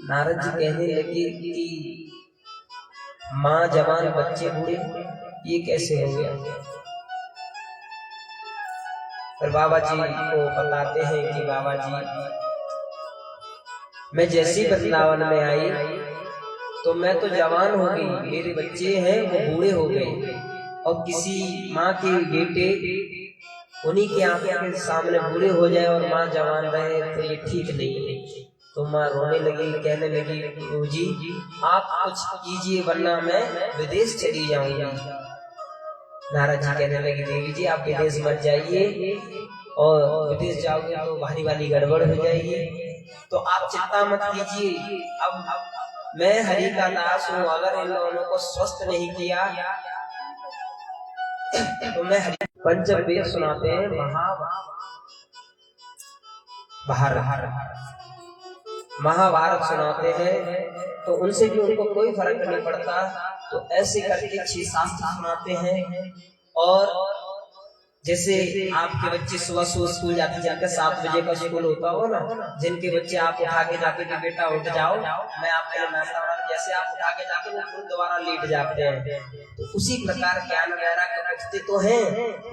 नारद जी कहने लगे कि माँ जवान बच्चे बूढ़े, ये कैसे हो गया? फिर बाबा जी को बताते हैं कि बाबा जी, मैं जैसी वृंदावन में आई तो मैं तो जवान हो गई, मेरे बच्चे हैं वो बूढ़े हो गए, और किसी माँ के बेटे उन्हीं की आंखों के सामने बूढ़े हो जाए और माँ जवान रहे तो ये ठीक नहीं है। तो माँ रोने लगी, कहने लगी प्रभु जी आप कुछ कीजिए वरना मैं विदेश चली जाऊंगी। नारद जी कहने लगे देवी जी आप विदेश मत जाइए, और विदेश जाओगे तो भारी वाली गड़बड़ हो जाएगी, तो आप चिंता मत कीजिए। अब मैं हरि का दास हूँ, अगर इन लोगों को स्वस्थ नहीं किया तो मैं हरि। पंचवेद सुनाते हैं, महाभारत सुनाते हैं, तो उनसे भी उनको कोई फर्क नहीं पड़ता, तो ऐसे करके 6 शास्त्र सुनाते हैं। और जैसे आपके बच्चे सुबह स्कूल जाते जाते 7 बजे का स्कूल होता हो ना, जिनके बच्चे आप उठा के जाते कि बेटा उठ जाओ मैं आपके लिए नाश्ता बना, जैसे आप उठा के जाते वो खुद दोबारा लेट जाते हैं, तो उसी प्रकार ज्ञान वगैरह के उठते तो हैं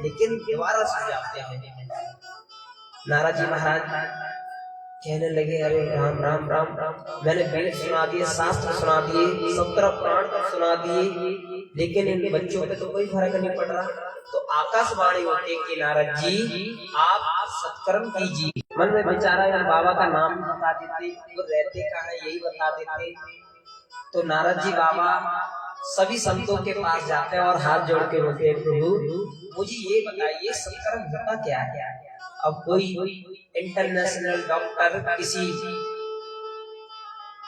लेकिन दोबारा सो जाते हैं। नारद जी महाराज कहने लगे अरे राम राम राम राम, मैंने वेद सुना दिए, शास्त्र सुना दिए, 17 पुराण सुना दिए, लेकिन इन बच्चों पे तो कोई फर्क नहीं पड़ रहा। तो आकाशवाणी होती है कि नारद जी आप सत्कर्म कीजिए। मन में बेचारा यार बाबा का नाम बता देते, वो रहते कहाँ है यही बता देते। तो नारद जी बाबा सभी संतों के पास जाते हैं और हाथ जोड़ के बोलते हैं प्रभु मुझे ये बताइए सत्कर्म होता क्या है। अब कोई इंटरनेशनल डॉक्टर किसी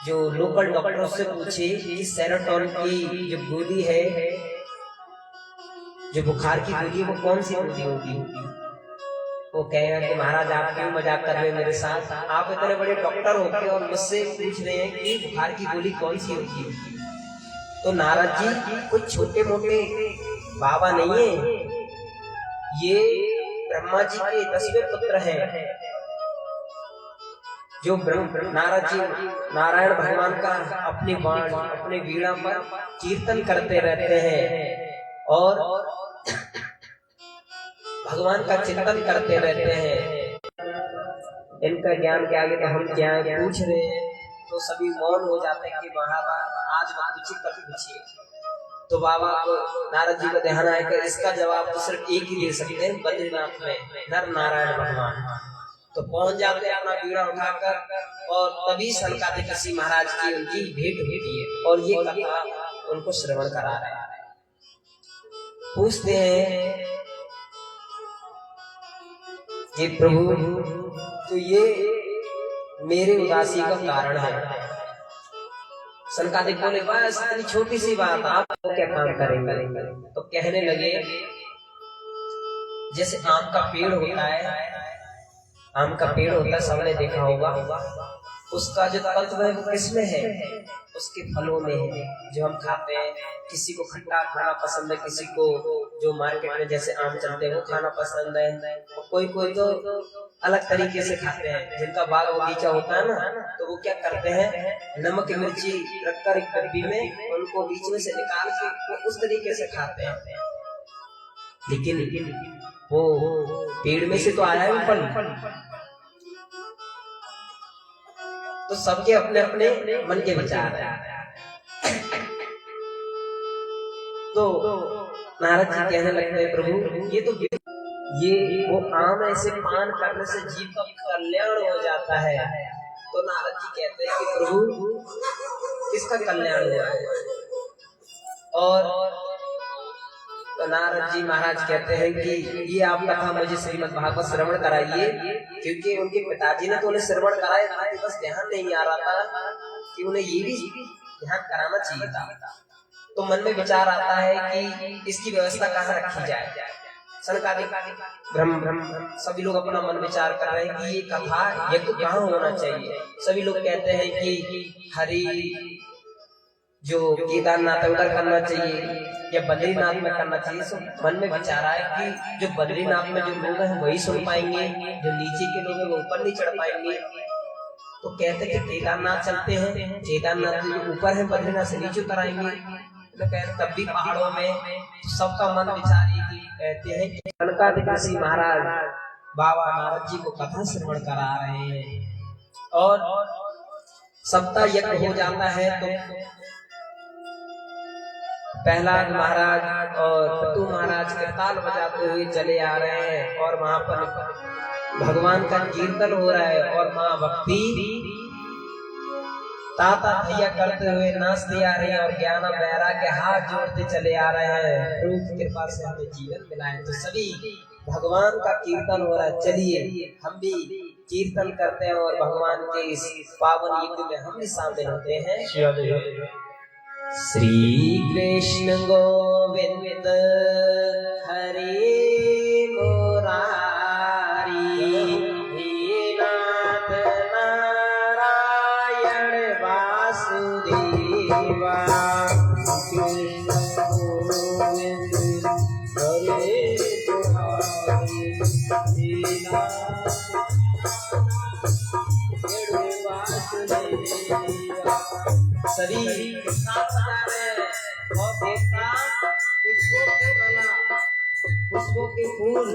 जो लोकल डॉक्टर से पूछे कि सेरोटोनिन की जो गोली है, जो बुखार की गोली है, वो कौन सी गोली होगी? वो कहेगा कि महाराज आप क्यों मजाक कर रहे हैं मेरे साथ, आप इतने बड़े डॉक्टर होके और मुझसे पूछ रहे हैं कि बुखार की गोली कौन सी होगी। तो नारद जी कुछ छोटे मोटे बाबा नहीं है, ये ब्रह्मा जी के 10वें पुत्र हैं, जो नारद जी नारायण भगवान का अपने वीणा पर कीर्तन करते रहते हैं और भगवान का चिंतन करते रहते हैं। इनका ज्ञान के आगे तो हम क्या पूछ रहे हैं तो सभी मौन हो जाते हैं कि महाराज आज मत पूछिए कल पूछिए। तो बाबा को नारद जी को ध्यान आया कि इसका जवाब तो सिर्फ एक ही दे सकते हैं, बद्रीनाथ में नर नारायण भगवान। तो पहुंच जाते हैं अपना वीणा उठाकर और तभी सनकादिक महाराज की उनकी भेंट होती है और ये कथा उनको श्रवण करा रहे हैं। पूछते हैं कि प्रभु तो ये मेरे उदासी का कारण है। सनकादिक बोले बस इतनी छोटी सी बात आप क्या काम करेंगे? तो कहने लगे जैसे आम का पेड़ होता है, आम का पेड़ होता है सबने देखा होगा, उसका जो तत्व है वो किसमें है? उसके फलों में है जो हम खाते हैं। किसी को खट्टा खाना पसंद है, किसी को जो मार्केट में जैसे आम चलते हैं वो खाना पसंद है, कोई कोई तो अलग तरीके से खाते हैं। जिनका बाग बगीचा होता है ना तो वो क्या करते हैं, नमक मिर्ची रखकर एक डब्बी में उनको बीच में से निकाल के वो उस तरीके से खाते हैं। लेकिन वो पेड़ में से तो आया है फल। तो सबके अपने अपने मन के विचार हैं। तो नारद जी कहने लगते हैं प्रभु ये वो आम ऐसे पान करने से जीव का कल्याण हो जाता है। तो नारद जी कहते हैं कि प्रभु किसका कल्याण हुआ है? और तो नारद जी महाराज कहते हैं कि ये आप कथा मुझे श्रीमद् भागवत श्रवण कराइए, क्योंकि उनके पिताजी ने तो उन्हें श्रवण कराया था, बस ध्यान नहीं आ रहा था कि उन्हें ये भी ध्यान कराना चाहिए था। तो मन में विचार आता है कि इसकी व्यवस्था कहाँ रखी जाए। सनकादिक ब्रह्म सभी लोग अपना मन विचार कर रहे हैं कि ये कथा यज्ञ कहाँ होना चाहिए। सभी लोग कहते हैं कि हरि जो केदारनाथ उधर करना चाहिए या बद्रीनाथ में करना चाहिए। सो मन में विचार आया कि जो बद्रीनाथ में जो लोग हैं वही सुन पाएंगे, जो नीचे के लोग हैं वो ऊपर नहीं चढ़ पाएंगे। तो कहते कि केदारनाथ चलते हैं, केदारनाथ जो ऊपर है बद्रीनाथ से नीचे उतर आएंगे। तो कहते तब भी पहाड़ों में सबका मन विचारी कहते हैं कनकादिक महाराज बाबा नारद जी को कथा श्रवण करा रहे हैं और सप्ताह यज्ञ हो जाता है। तो प्रहलाद महाराज और पतु महाराज के ताल बजाते हुए चले आ रहे हैं और वहां पर भगवान का कीर्तन हो रहा है और माँ भक्ति ताता थैया करते हुए नाचते आ रहे हैं और ज्ञान वैराग्य हाथ जोड़ते चले आ रहे हैं। प्रभु की कृपा से हमें जीवन मिला है। तो सभी भगवान का कीर्तन हो रहा है, चलिए हम भी कीर्तन करते हैं और भगवान के इस पावन यज्ञ में हम भी शामिल होते हैं। श्री कृष्ण गोविंद हरे मुरारी, हे नाथ नारायण वासुदेवा। कृष्ण गोविंद हरे मुरारी, हे नाथ वासुदेवा। सभी पुष्पों के फूल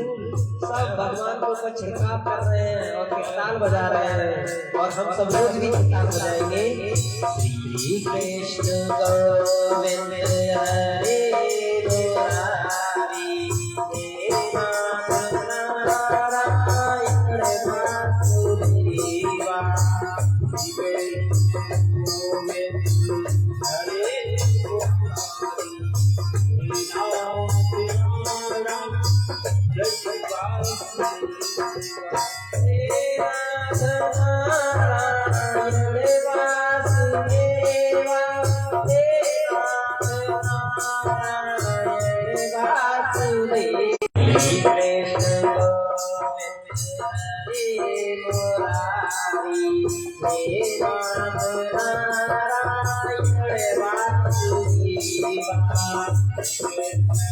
सब भगवान के ऊपर छिड़काव कर रहे हैं और कीर्तन बजा रहे हैं और हम सब रोज भी कीर्तन बजाएंगे। श्री कृष्ण गोविंद हरे मुरारी, हे नाथ नारायण वासुदेवा। श्री कृष्ण गोविंद हरे मुरारी, हे नाथ नारायण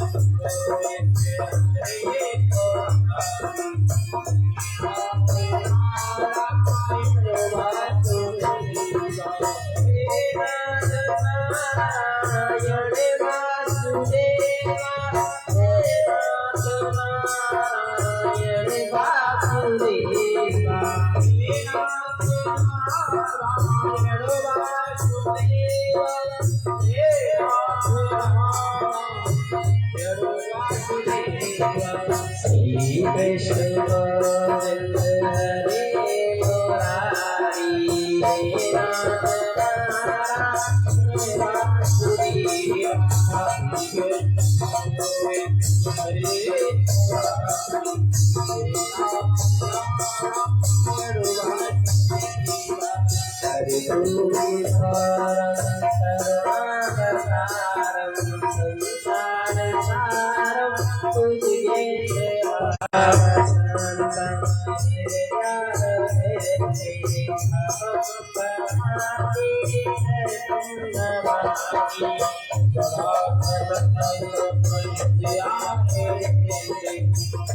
वासुदेवा।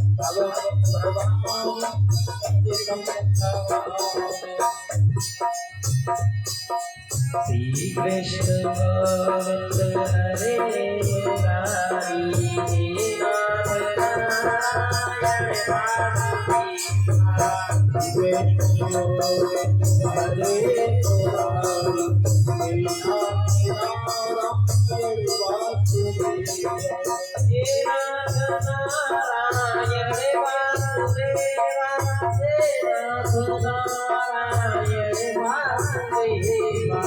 श्री कृष्ण गोविंद हरे मुरारी, हे नाथ नारायण वासुदेवा।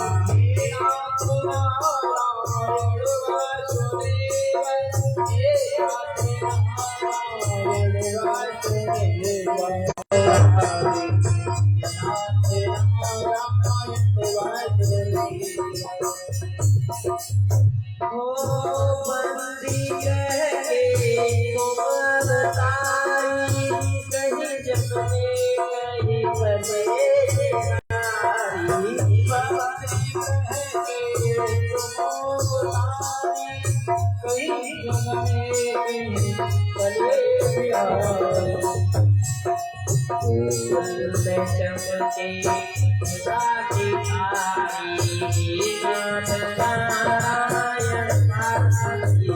फूल में चमके राखी तारी नाथ नारायण की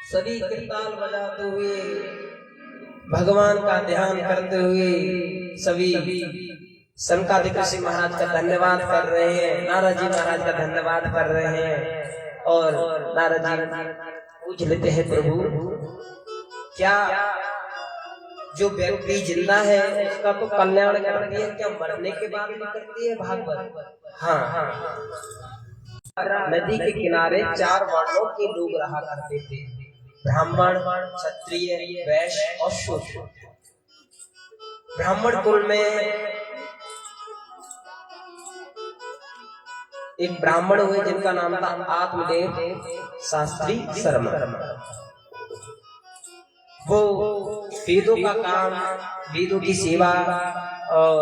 सभी त्रिताल बजाते हुए भगवान का ध्यान करते हुए सभी सनकादिक ऋषि महाराज का धन्यवाद कर रहे हैं, नारद जी महाराज का धन्यवाद कर रहे हैं। और नारद जी पूछ लेते हैं, प्रभु क्या जो व्यक्ति जिंदा है उसका तो कल्याण करती है, क्या मरने के बाद भी करती है भागवत? हाँ, नदी के किनारे 4 वर्णों के लोग रहा करते थे, ब्राह्मण, क्षत्रिय, वैश्य और शूद्र। ब्राह्मण कुल में एक ब्राह्मण हुए जिनका नाम था आत्मदेव शास्त्री शर्मा। वो वेदों का काम, वेदों की सेवा और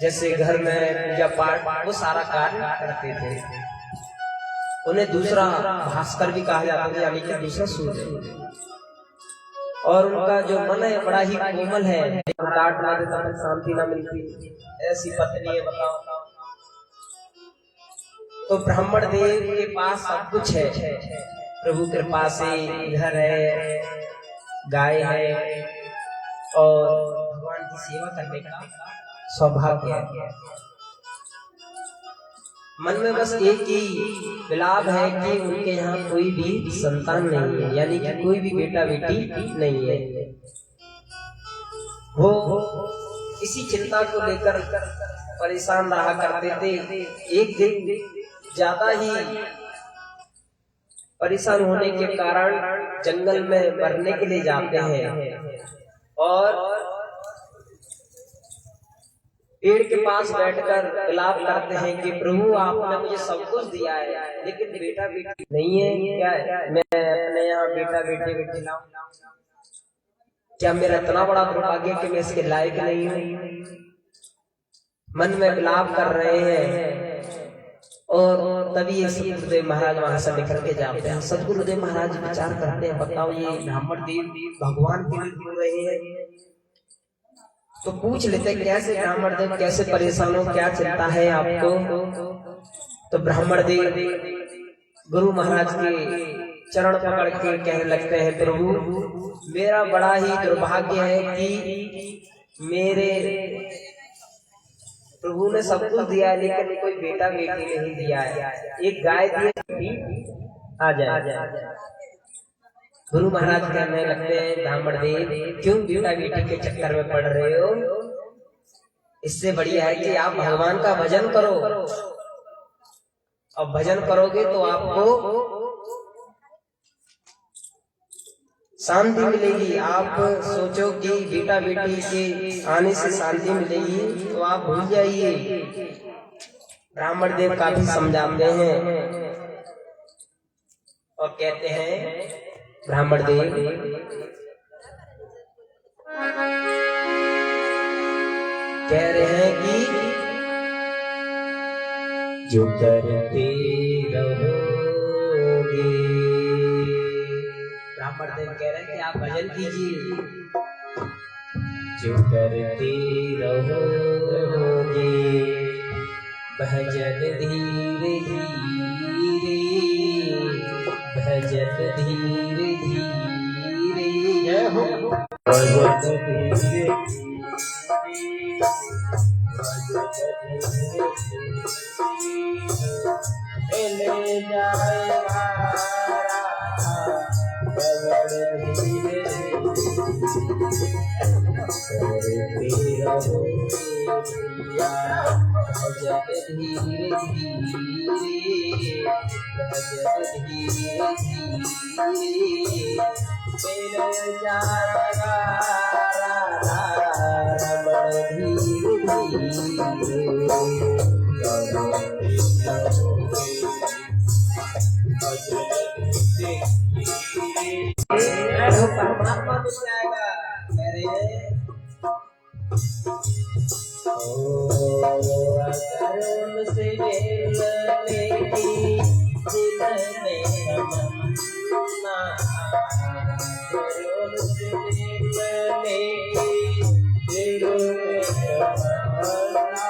जैसे घर में पूजा पाठ वो सारा कार्य करते थे। उन्हें दूसरा भास्कर भी कहा जाता था, यानी कि दूसरा सूर्य। और उनका जो मन है बड़ा ही कोमल है, डांट ना देता तो शांति ना मिलती, ऐसी पत्नी है, बताओ। तो ब्राह्मण देव के पास सब कुछ है, प्रभु कृपा से घर है, गाय है और भगवान की सेवा करने का सौभाग्य है। मन में बस एक ही विलाप है कि उनके यहाँ कोई भी संतान नहीं है, यानी कि कोई भी बेटा बेटी नहीं है। वो इसी चिंता को लेकर परेशान रहा करते थे। एक दिन ज्यादा ही परेशान होने के कारण जंगल में मरने के लिए जाते हैं और पेड़ के पास बैठकर विलाप करते हैं कि प्रभु आपने मुझे सब कुछ दिया है, लेकिन बेटा बेटी नहीं है। क्या है? मैं अपने यहाँ बेटा बेटी लाऊं? क्या मेरा इतना बड़ा दुर्भाग्य कि मैं इसके लायक नहीं हूँ? मन में विलाप कर रहे हैं। और तभी सदगुरुदेव महाराज वहां से निकल के जाते हैं। सदगुरुदेव महाराज विचार करते हैं, बताओ ये ब्राह्मण देव भगवान के लिए बोल रहे हैं, तो पूछ लेते कैसे ब्राह्मण देव कैसे परेशान हो, क्या चिंता है आपको? तो ब्राह्मण देव गुरु महाराज के चरण पकड़ के कहने लगते हैं, प्रभु मेरा बड़ा ही दुर्भाग्य है कि मेरे प्रभु ने सब कुछ दिया है लेकिन कोई बेटा बेटी नहीं दिया है। एक गाय दी आ जाए। गुरु महाराज कहने लगते हैं, ब्राह्मण देव क्यों बेटा बेटी के चक्कर में पड़ रहे हो? इससे बढ़िया है कि आप भगवान का भजन करो, और भजन करोगे तो आपको शांति मिलेगी। आप सोचो कि बेटा बेटी के आने से शांति मिलेगी तो आप भूल जाइए। ब्राह्मण देव काफी समझाते हैं और कहते हैं, ब्राह्मण देव कह रहे हैं कि जो करते रहोगे, ब्राह्मण देव कह रहे हैं कि आप भजन कीजिए, जो करते रहोगे भजन धीरे धीरे, भजन धीरे धीरे, जय हो भजन धीरे ले जाएगा रगड़ धीरे जब धीरे धीरे मिल जाएगा रगड़ धीरे परमात्मा मिल जाएगा। अगर उनसे मिलने की दिल में तमन्ना, अगर उनसे मिलने की दिल में तमन्ना,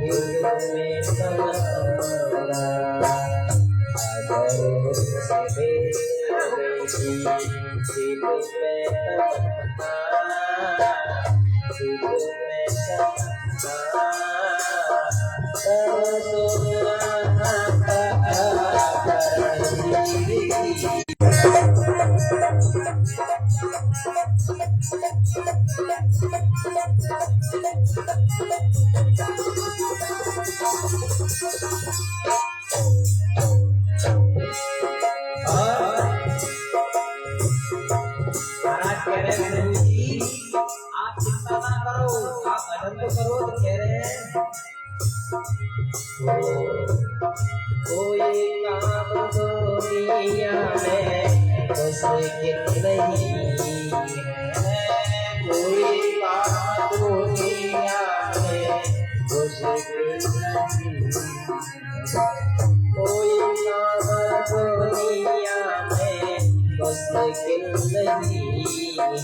दिल में तमन्ना, अगर उनसे मिलने की दिल में तमन्ना, दिल में तमन्ना, महाराज कह रहे हैं प्रभु जी आप चिंता ना करो, आप भजन तो करो। तो कह रहे हैं कोई काम दुनिया में मुश्किल नहीं है, कोई काम दुनिया में मुश्किल नहीं, कोई काम दुनिया में मुश्किल नहीं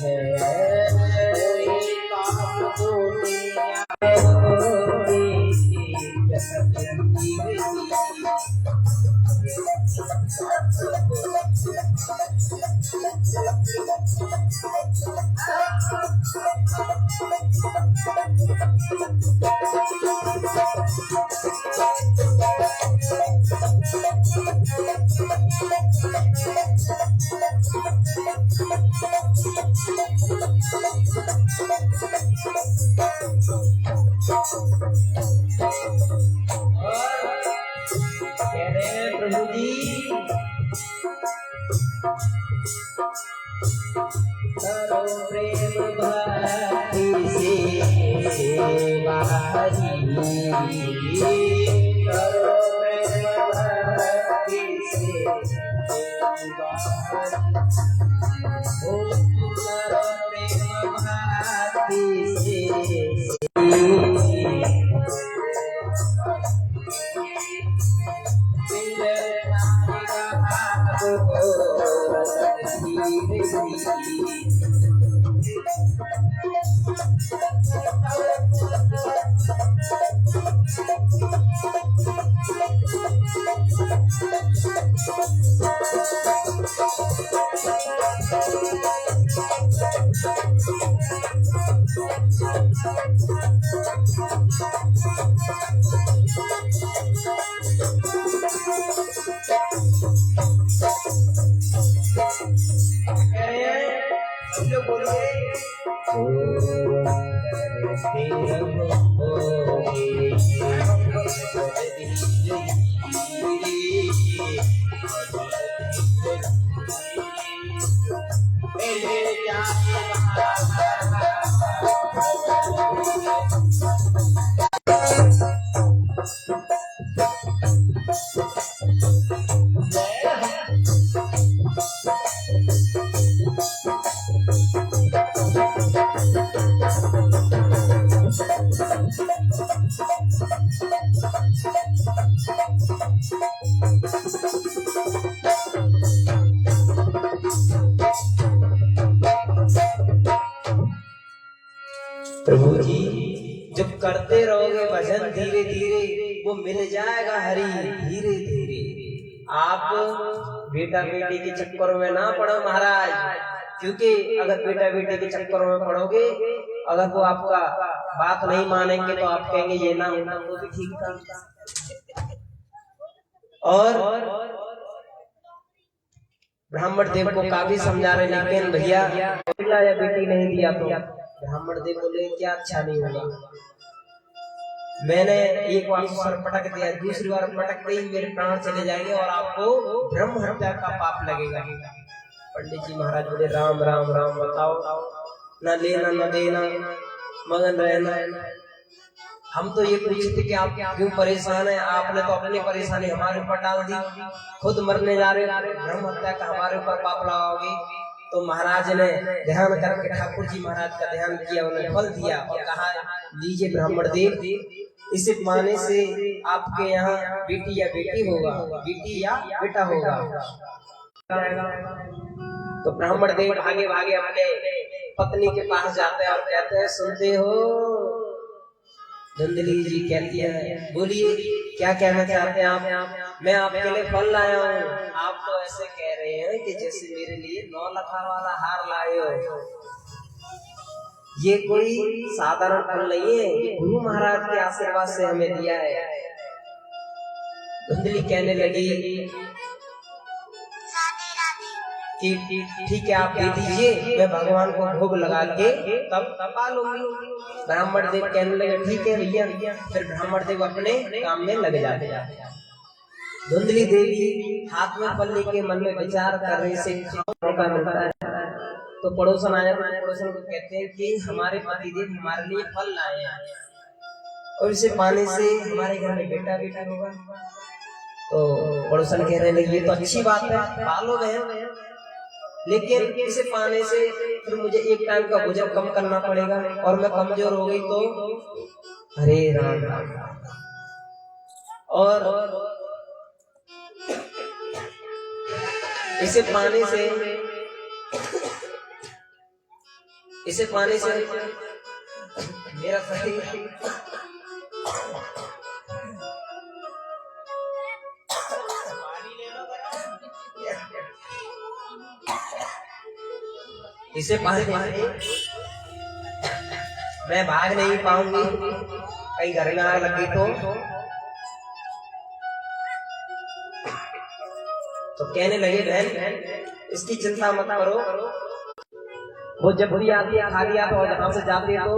है, कोई काम दुनिया कह रहे हैं प्रभु जी करो प्रेम भक्ति से सेवा हरि, करो प्रेम भक्ति से सेवा हरि, करो प्रेम भक्ति से प्रभु जी जब करते रहोगे भजन धीरे धीरे वो मिल जाएगा हरि धीरे धीरे। आप बेटा बेटी के चक्कर में ना पड़ो महाराज, क्योंकि अगर बेटा बेटी के चक्कर में पड़ोगे, अगर वो आपका बात नहीं मानेंगे तो आप कहेंगे ये ना होना वो भी ठीक था। और ब्राह्मण देव को काफी समझा रहे, लेकिन भैया बेटा या बेटी नहीं दिया तो ब्राह्मण देव बोले क्या अच्छा नहीं होगा। मैंने एक बार तो सर पटक दिया, दूसरी बार पटक दी, मेरे प्राण चले जाएंगे और आपको ब्रह्म हत्या का पाप लगेगा। पंडित जी महाराज बोले राम राम राम, बताओ न लेना न देना, मगन रहना। हम तो ये पूछते कि आप क्यों परेशान है, आपने तो अपनी परेशानी हमारे ऊपर डाल दी, खुद मरने जा रहे, ब्रह्म हत्या का हमारे ऊपर पाप लगाओगे। तो महाराज ने ध्यान करके ठाकुर जी महाराज का ध्यान किया, उन्हें फल दिया और कहा लीजिए ब्राह्मण देव, इसे पाने से आपके यहाँ बेटी या बेटी होगा, बेटी या बेटा होगा। तो ब्राह्मण देव भागे भागे अपने पत्नी के पास जाते हैं और कहते हैं सुनते हो, धुंधली जी कहती है बोलिए क्या कहना चाहते हैं आप। मैं आपके लिए फल लाया हूँ। आप तो ऐसे कह रहे हैं कि जैसे मेरे लिए 9 लखा वाला हार लाए हो। ये कोई साधारण फल नहीं है, ये गुरु महाराज के आशीर्वाद से हमें दिया है। धुंधली कहने लगी कि ठीक है आप दे दीजिए, मैं भगवान को भोग लगा के तब पा लूंगी। ब्राह्मण देव कहने लगे ठीक है भैया। फिर ब्राह्मण देव अपने काम में लग जाते। धुंधली देवी हाथ में फल लेके मन में विचार कर रही से मौका मिलता है तो पड़ोसन आया, तो पड़ोसन को कहते हैं कि हमारे पतिदेव हमारे लिए फल लाए हैं और इसे पाने से हमारे घर में बेटा बेटा होगा। तो पड़ोसन कहने लगे ये तो अच्छी बात है, पालो बहन, लेकिन इसे पाने से फिर मुझे एक टाइम का भोजन कम करना पड़ेगा और मैं कमजोर हो गई तो हरे राम राम राम। और इसे पाने से मेरा शरीर इसे पाने मैं भाग नहीं पाऊंगी, कहीं घर में आग लग गई तो कहने लगे बहन इसकी चिंता मत करो, वो जब भी आती है खाली आता और जहां से जाती है तो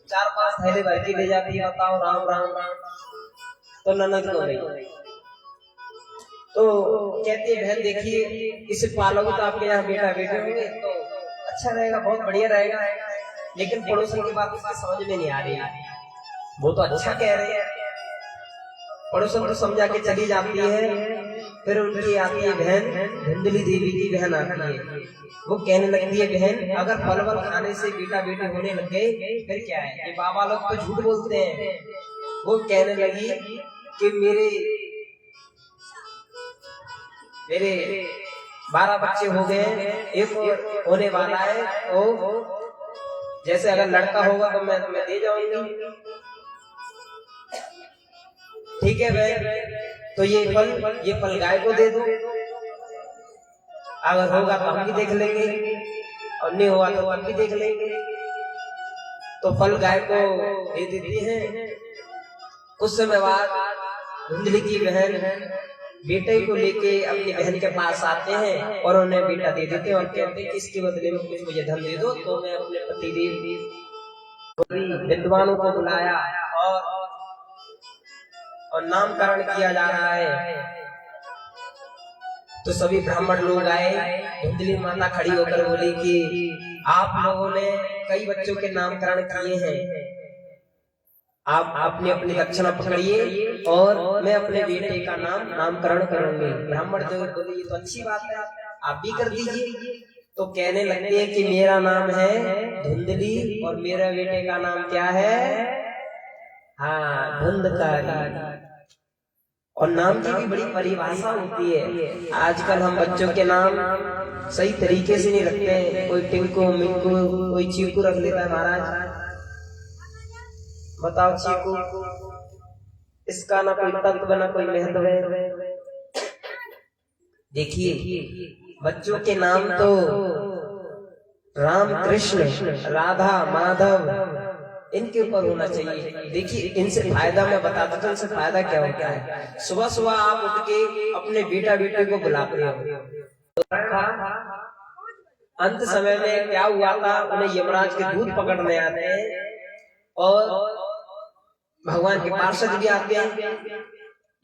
4-5 थैले भर के ले जाती है। बताओ राम राम राम। तो ननद को नहीं तो कहती है बहन देखिए इसे पालोगे तो आपके यहाँ बेटा बेटे होंगे तो अच्छा रहेगा, बहुत बढ़िया रहेगा। लेकिन पड़ोसन की बात उसके समझ में नहीं आ रही। वो तो अच्छा कह रहे हैं, पड़ोसन तो समझा के चली जाती है। फिर उनकी आती है बहन, धुंधली देवी की बहन आती है। वो कहने लगती है बहन अगर फल वल खाने से बेटा बेटे होने लग गए फिर क्या है, ये बाबा लोग तो झूठ बोलते हैं। वो कहने लगी कि मेरे 12 बच्चे हो गए, एक होने वाला है, तो जैसे अगर लड़का होगा तो मैं तुम्हें दे जाऊंगी। ठीक है बहन, तो ये फल गाय को दे दो, अगर होगा तो हम भी देख लेंगे और नहीं होगा तो हम भी देख लेंगे। तो फल गाय को दे देती हैं। कुछ समय बाद धुंधली की बहन बेटे को लेके अपनी बहन के पास आते हैं और उन्हें बेटा दे देते हैं और कहते हैं कि इसके बदले में कुछ मुझे धन दे दो। तो मैं अपने पतिदेव विद्वानों को बुलाया और नामकरण किया जा रहा है। तो सभी ब्राह्मण लोग आए। धुंधली माता खड़ी होकर बोली कि आप लोगों ने कई बच्चों के नामकरण किए हैं, आप अपनी अपनी दक्षिणा पकड़िए और मैं अपने बेटे का नामकरण करूंगी। ब्राह्मण जो बोले ये तो अच्छी बात है, आप भी कर दीजिए। तो कहने लगते हैं कि मेरा नाम है धुंधली और मेरे बेटे का नाम क्या है, हाँ धुंधकारी। और नाम की भी बड़ी परिभाषा होती है। आजकल हम बच्चों के नाम सही तरीके से नहीं रखते हैं। कोई टिंकू मिंकू, कोई चीकू रख लेता है महाराज। बताओ चीकू, इसका ना कोई तत्व ना कोई महत्व है। देखिए बच्चों के नाम तो राम कृष्ण राधा माधव इनके ऊपर होना चाहिए। देखिए इनसे फायदा मैं बताता हूँ, इनसे फायदा क्या होता है। सुबह सुबह आप उठ के अपने बेटा बेटे को बुलाते हो। अंत समय में क्या हुआ था, उन्हें यमराज के दूत पकड़ने आते हैं और भगवान के पार्षद भी आते हैं।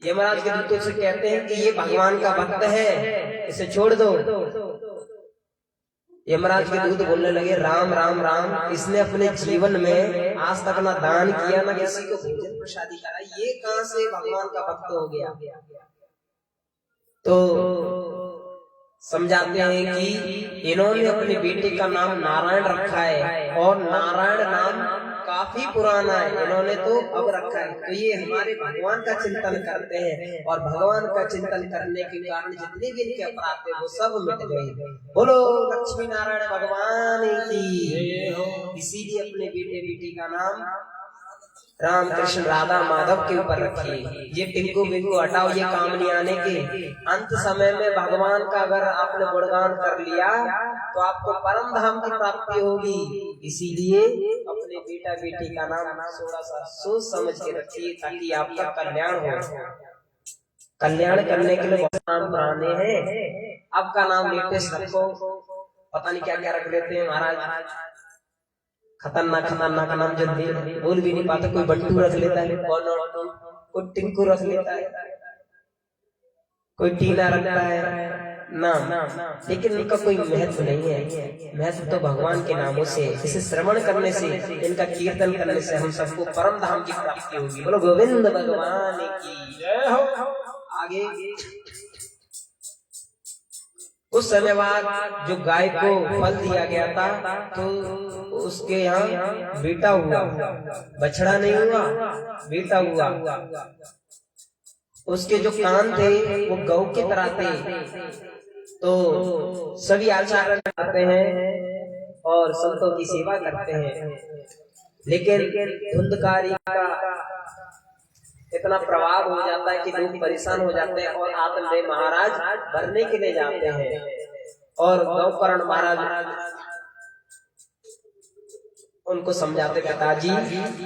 यमराज के दूतों से कहते हैं कि ये भगवान का भक्त है, इसे छोड़ दो। यमराज के दूत बोलने लगे, राम राम राम, इसने अपने जीवन में आज तक ना दान किया ना किसी को भोजन प्रसादी करा, ये कहां से भगवान का भक्त हो गया। तो समझाते हैं कि इन्होंने अपने बेटे का नाम नारायण रखा है और नारायण नाम काफी पुराना है, इन्होंने तो अब रखा है। तो ये हमारे भगवान का चिंतन करते हैं और भगवान का चिंतन करने के कारण जितने भी इनके अपराध थे वो सब मिट गए। बोलो लक्ष्मी नारायण भगवान की। इसीलिए अपने बेटे बेटी का नाम राम कृष्ण राधा माधव के ऊपर रखिए। ये टिंकू बिंकू हटाओ, ये काम नहीं आने के। अंत समय में भगवान का अगर आपने गुणगान कर लिया तो आपको परम धाम की प्राप्ति होगी। इसीलिए अपने बेटा बेटी का नाम थोड़ा सा सोच समझ के रखिए ताकि आपका कल्याण हो। कल्याण करने के लिए नाम पुराने हैं, अब का नाम लेटेस्ट रखो। पता नहीं क्या क्या रख लेते हैं महाराज, खतरनाक खतरनाक नाम जो बोल भी नहीं पाते। कोई बंटू रख लेता है, कोई टिंकू रख लेता है, कोई टीना रखता है नाम, लेकिन इनका कोई महत्व नहीं है। महत्व तो भगवान के नामों से, इसे श्रवण करने से, इनका कीर्तन करने से हम सबको परम धाम की प्राप्ति होगी। बोलो गोविंद भगवान की जय हो। आगे उस समय बाद जो गाय को फल दिया गया था तो उसके यहाँ बेटा हुआ, बछड़ा नहीं हुआ, बेटा हुआ। उसके जो कान थे वो गौ की तरह थे। तो सभी आचार्य करते हैं और संतों की सेवा करते हैं, लेकिन धुंधकारी का इतना प्रभाव हो जाता है कि लोग परेशान हो जाते हैं और आत्मदेव महाराज भरने के लिए जाते हैं। और गौकर्ण महाराज उनको समझाते, पिताजी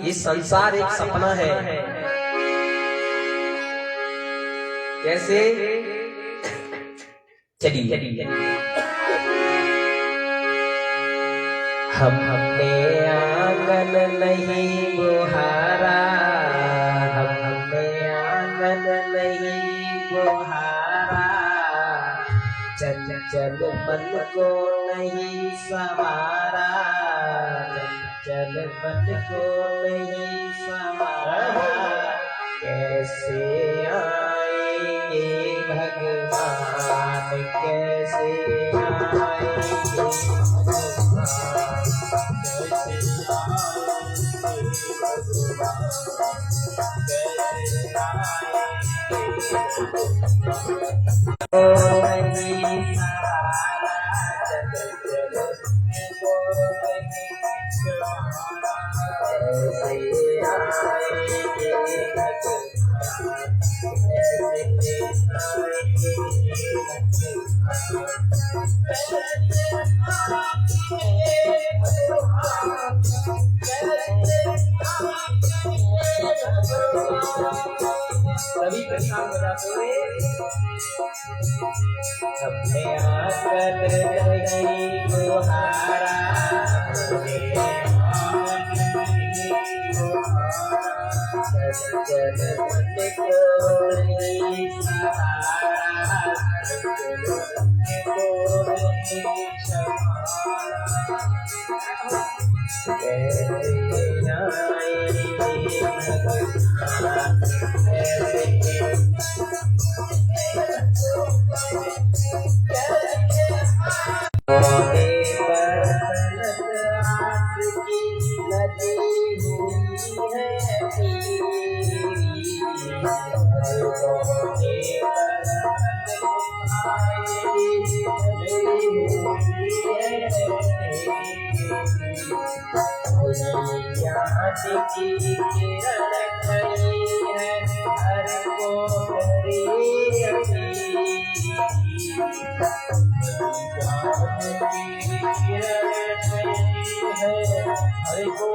ये संसार एक सपना है। कैसे? चलिए हमने आंगन नहीं बुहारा, हमने आंगन नहीं बुहारा, चंचल मन को नहीं सवारा, चंचल मन को नहीं सवारा। कैसे आएंगे भगवान, कैसे आएंगे भगवान, सभी परेशान हो जाते हैं। हमने आंगन नहीं बुहारा, चंचल मन को नहीं सहारा, हरि को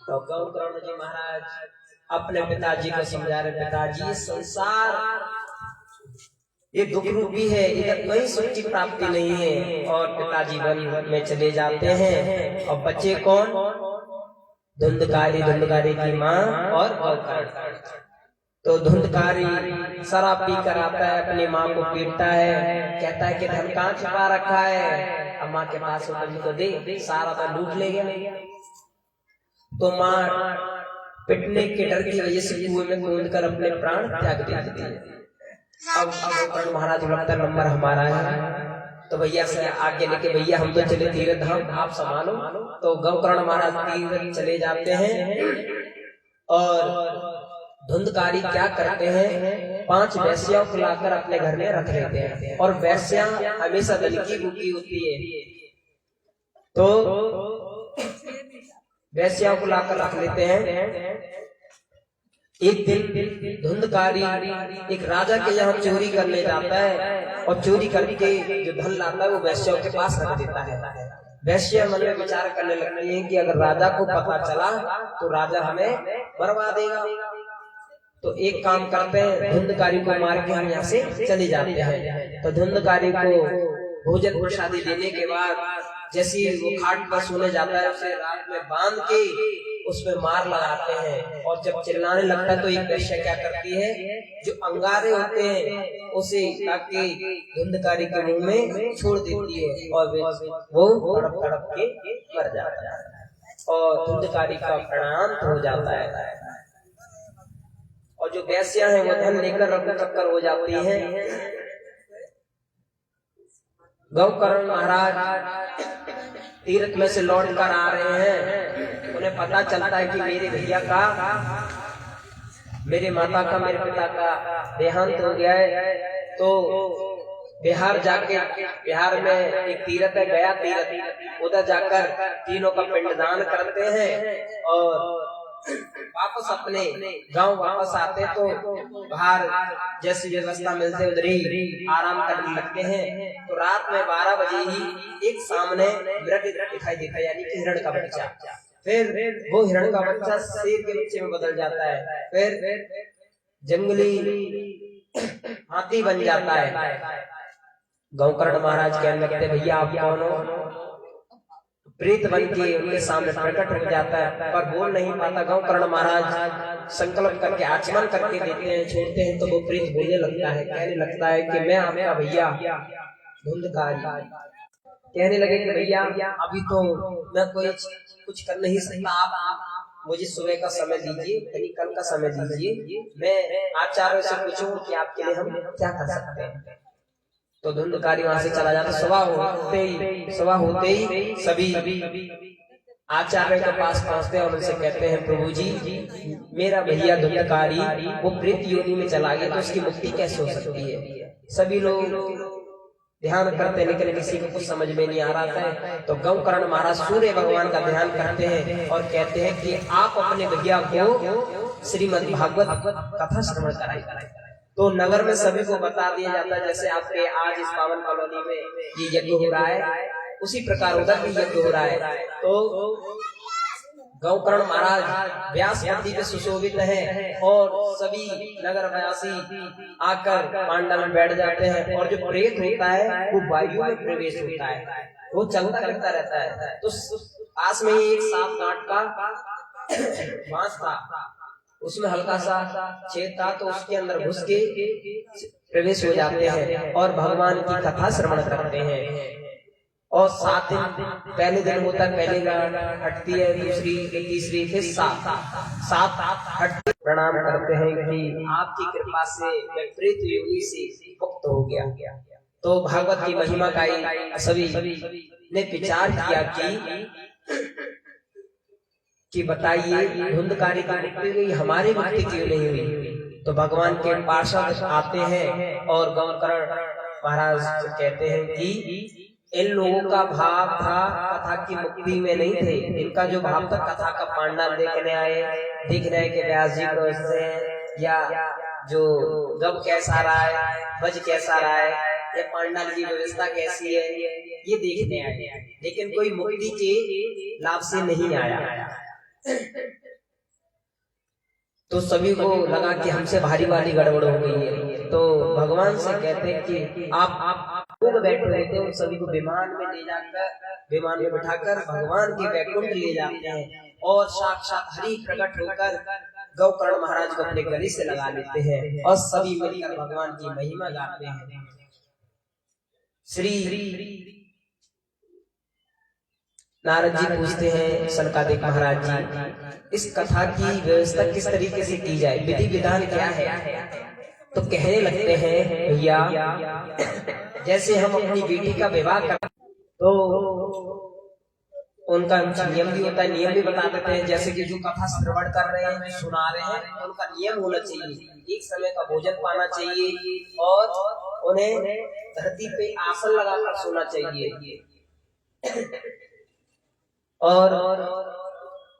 तो गौतम जी महाराज अपने पिताजी को समझा रहे, पिताजी संसार ये दुख रूपी है, इधर कोई सुख की प्राप्ति नहीं है। और पिताजी वन में चले जाते हैं और बच्चे कौन? धुंधकारी धुंधकारी की माँ और गौकर्ण। तो धुंधकारी शराब पी कर आता है, अपनी माँ को पीटता है, कहता है कि धन कहाँ छिपा रखा है, अब माँ के पास तो दे, सारा तो लूट ले गया। तो माँ पिटने के डर की वजह से कुएं में कूद कर अपने प्राण त्याग देती है। अब गौकर्ण महाराज लगता नंबर हमारा है, तो भैया से आगे लेके भैया हम तो चले तीर्थ धाम, आप संभालो। तो गौकर्ण महाराज तीर्थ चले जाते हैं और धुंधकारी क्या करते हैं, 5 वैश्याओं को लाकर अपने घर में रख लेते हैं। और वैश्या हमेशा धन की भूखी होती है, तो वैश्याओं को लाकर रख लेते हैं। एक दिन धुंधकारी एक राजा के यहाँ चोरी करने जाता है और चोरी करके जो धन लाता है वो वैश्याओं के पास रख देता है। वैश्य मन में विचार करने लगती है कि अगर राजा को पता चला तो राजा हमें मरवा देगा। तो एक काम करते हैं, धुंधकारी को मार के हम यहाँ से चले जाते हैं। तो धुंधकारी को भोजन प्रसादी देने के बाद जैसे वो खाट पर सोने जाता है, उसे रात में बांध के उसमें मार लगाते हैं। और जब चिल्लाने लगता है तो एक वैश्या क्या करती है, जो अंगारे होते हैं उसे लाके धुंधकारी के मुंह में छोड़ देती है और वो तड़प तड़प के मर जाता है और धुंधकारी का प्रणाम हो जाता है। और जो वैश्या है वो धन लेकर रफू चक्कर हो जाती है। गौकर्ण महाराज तीर्थ में से लौट कर आ रहे हैं, उन्हें पता चलता है कि मेरे भैया का, मेरे माता का, मेरे पिता का देहांत हो गया है। तो बिहार जाके, बिहार में एक तीर्थ है गया तीर्थ, उधर जाकर तीनों का पिंडदान करते हैं और वापस अपने गांव वापस आते तो बाहर जैसी व्यवस्था मिलते उधर ही आराम करने लगते हैं। तो रात में 12 बजे ही एक सामने मृग दिखाई देता है, यानी कि हिरण का बच्चा। फिर वो हिरण का बच्चा शेर के बच्चे में बदल जाता है, फिर जंगली हाथी बन जाता है। गौकर्ण महाराज कहने लगते भैया आप कौन हो? प्रेत बन के उनके सामने प्रकट हो जाता है पर बोल नहीं पाता। गौकर्ण महाराज संकल्प करके आचमन करके देते हैं, छोड़ते हैं तो वो प्रेत बोलने लगता है, कहने लगता है कि मैं आपका भैया धुंधकारी। कहने लगे कि भैया अभी तो मैं कोई कुछ कर नहीं सकता, आप मुझे सुबह का समय दीजिए, कहीं कल का समय दीजिए, मैं आचार्य से पूछूं कि आपके लिए हम क्या कर सकते हैं। तो धुंधकारी वहां से चला जाता। सुबह होते ही सभी आचार्य के पास पहुंचते हैं और उनसे कहते हैं प्रभु जी मेरा भैया धुंधकारी वो प्रेत योनि में चला गया, तो उसकी मुक्ति कैसे हो सकती है। सभी लोग ध्यान करते लेकिन किसी को कुछ समझ में नहीं आ रहा है। तो गौकर्ण महाराज सूर्य भगवान का ध्यान करते हैं और कहते हैं कि आप अपने भैया को श्रीमद् भागवत कथा श्रवण कराइए। तो नगर में सभी को बता दिया जाता है, जैसे आपके आज इस पावन कॉलोनी में ये यज्ञ हो रहा है उसी प्रकार उधर भी यज्ञ हो रहा है। तो गौकर्ण महाराज व्यास पद्धति पे सुशोभित है और सभी नगरवासी आकर पांडाल में बैठ जाते हैं। और जो प्रेत होता है वो वायु में प्रवेश होता है, वो चलता रहता है। तो पास में ही एक 7 गांठ का बांस था, उसमें हल्का सा छेद था, तो उसके अंदर घुस के प्रवेश हो जाते हैं और भगवान की कथा श्रवण करते हैं। और 7 दिन पहले दिन होता है, पहले गांठ हटती है, दूसरी तीसरी फिर 7 हटती। प्रणाम करते हैं कि आपकी कृपा से मैं प्रेत योनि से मुक्त हो गया। तो भागवत की महिमा का सभी ने विचार किया कि बताइए धुंधकारी की मुक्ति हुई, हमारी मुक्ति क्यों नहीं हुई। तो भगवान के पार्षद आते हैं और गौकर्ण महाराज कहते हैं कि इन लोगों का भाव था कथा की मुक्ति में नहीं थे, इनका जो भाव था कथा का पांडाल देखने आए कि व्यास जी को इससे या जो गब कैसा रहा है, बज कैसा रहा है, या पांडाल की व्यवस्था कैसी है, ये देखने आए, लेकिन कोई मुक्ति के लाभ से नहीं आया। तो सभी को लगा कि हमसे भारी भारी गड़बड़ हो गई है। तो भगवान से कहते हैं कि आप बैठे हुए थे, उन सभी को विमान में ले जाकर, विमान में बिठाकर भगवान के वैकुंठ ले जाते हैं। और साक्षात हरि प्रकट होकर गौकर्ण महाराज को अपने गले से लगा लेते हैं और सभी मिलकर भगवान की महिमा गाते हैं। श्री नारद जी पूछते हैं सनकादिक महाराज जी, इस कथा की व्यवस्था किस तरीके से की जाए, विधि विधान क्या है? तो कहने लगते हैं भैया, जैसे हम अपनी बेटी का विवाह करते तो उनका नियम भी होता है, नियम भी बता देते हैं। जैसे कि जो कथा श्रवण कर रहे हैं, सुना रहे हैं, उनका नियम होना चाहिए, एक समय का भोजन पाना चाहिए और उन्हें धरती पे आसन लगाकर सोना चाहिए और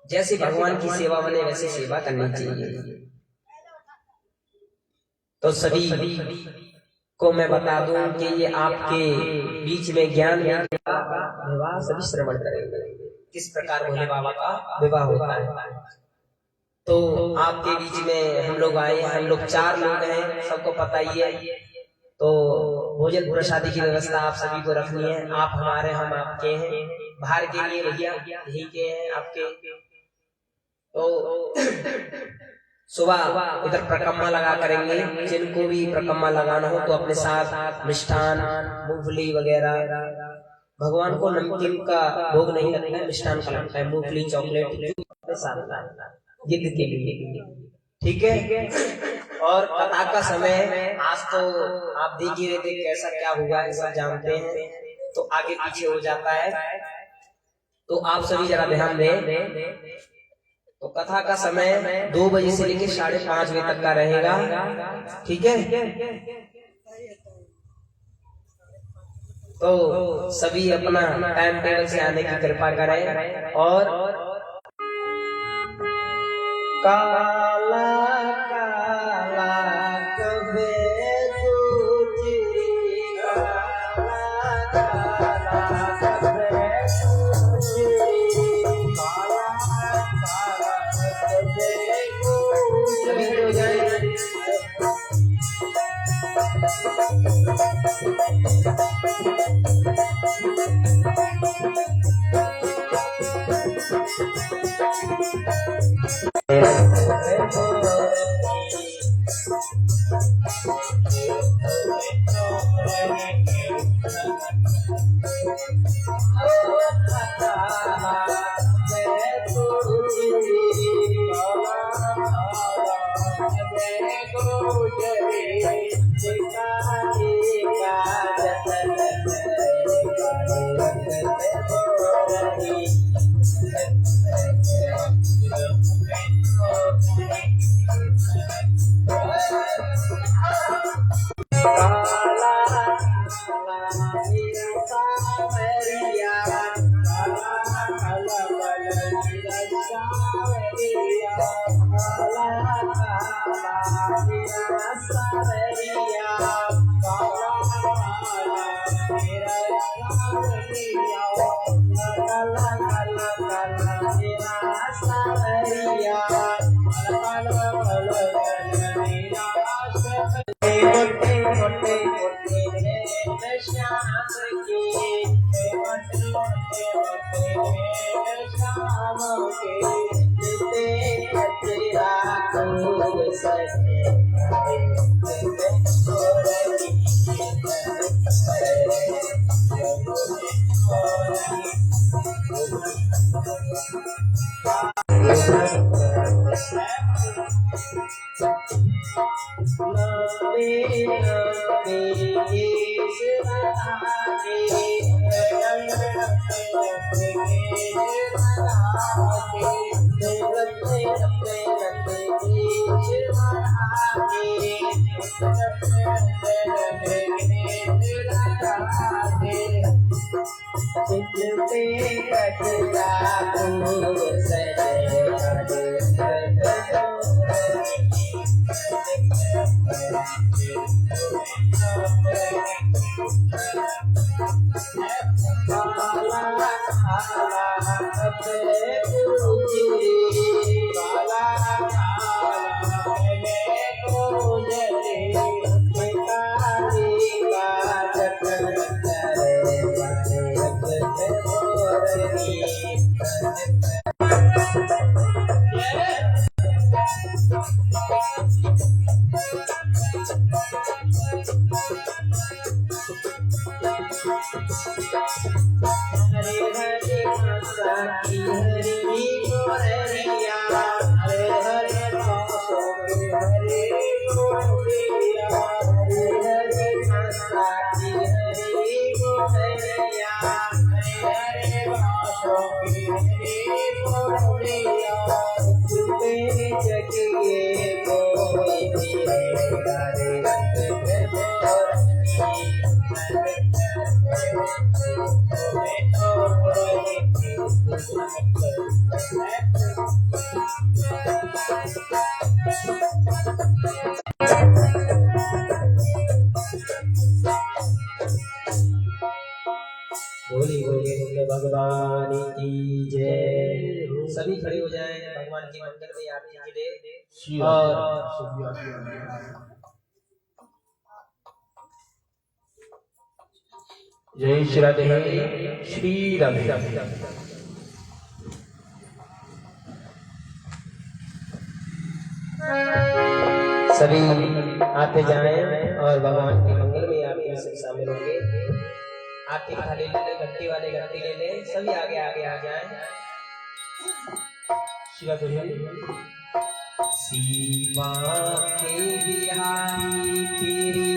जैसे भगवान की सेवा बने वैसे सेवा करनी चाहिए। तो सभी को मैं बता दूं कि ये आपके बीच में ज्ञान विवाह सभी श्रवण करेंगे किस प्रकार भोले बाबा का विवाह होता है। तो आपके बीच में हम लोग आए हैं, हम लोग 4 लोग हैं, सबको पता ही है। तो भोजन प्रसादी की व्यवस्था आप सभी को रखनी है। आप हमारे, हम आपके हैं। बाहर के लिए भैया यही के हैं आपके। तो सुबह इधर प्रकम्मा लगा करेंगे, जिनको भी प्रकम्मा लगाना हो तो अपने साथ मिष्ठान, मूंगफली वगैरह। भगवान को नमकीन का भोग नहीं लगता है, मिष्ठान का लगता है, मूंगफली चॉकलेट अपने साथ गिद्ध के लिए, ठीक है। और कथा का समय आज तो आप देख ही रहे थे कैसा क्या हुआ है, सब जानते हैं, तो आगे पीछे हो जाता है। तो आप सभी जरा ध्यान दें। तो कथा का समय 2 बजे से लेकर 5:30 बजे तक का रहेगा, ठीक है। तो सभी अपना टाइम टेबल से आने की कृपा करें। और काला काला कबे गुजरी, काला काला कबे गुजरी, काला काला कबे गुजरी। हरे हरे साखी हरि गोरिया हरे हरे बासो हरे गोरिया हरे हरे साखी हरि गोरिया हरे हरे बासो हरे गोरिया तेरे जगिए कोई मेरे हरे बोली बोली भगवान की जय। सभी खड़े हो जाएं भगवान की मंदिर में आरती के लिए। और जय श्री राधे श्री राधे। सभी आते जाएं और भगवान के मंगल में आरती में शामिल होंगे। आरती खाली ले ले, घंटी वाले घंटी ले ले, सभी आगे आगे आ जाएं। शिवा सीमा के बिहारी तेरी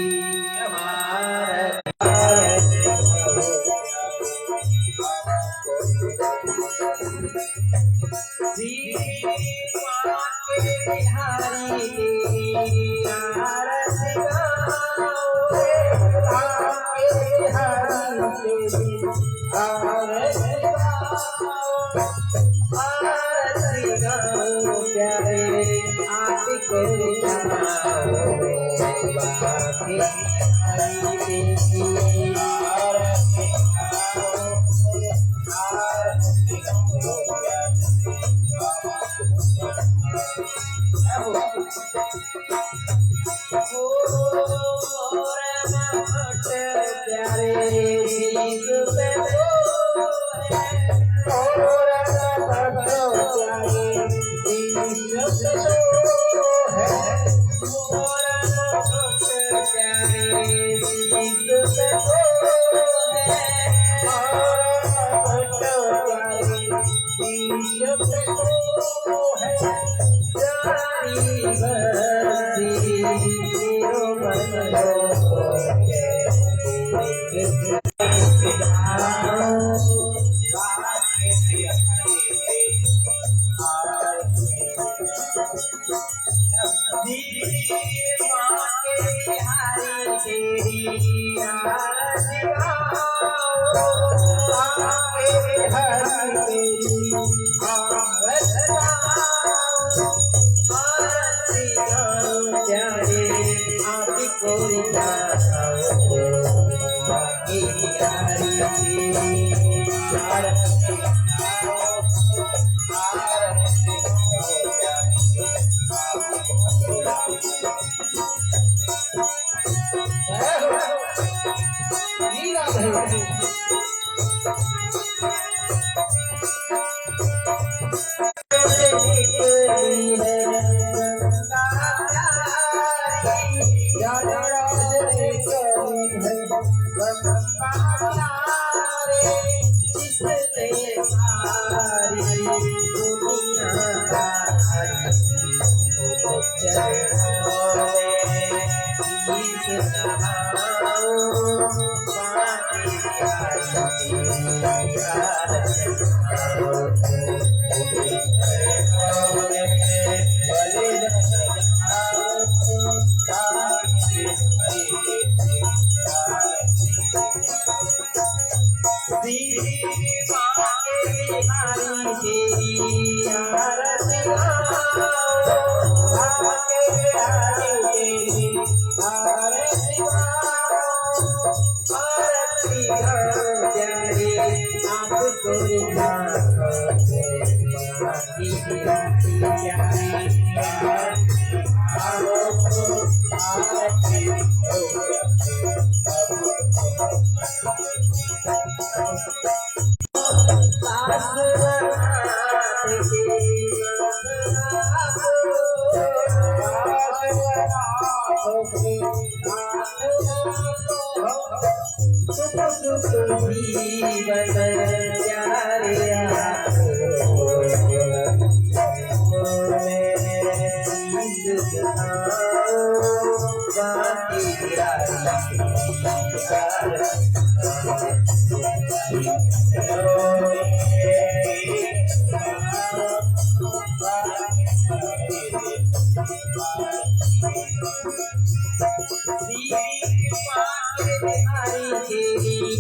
जीवन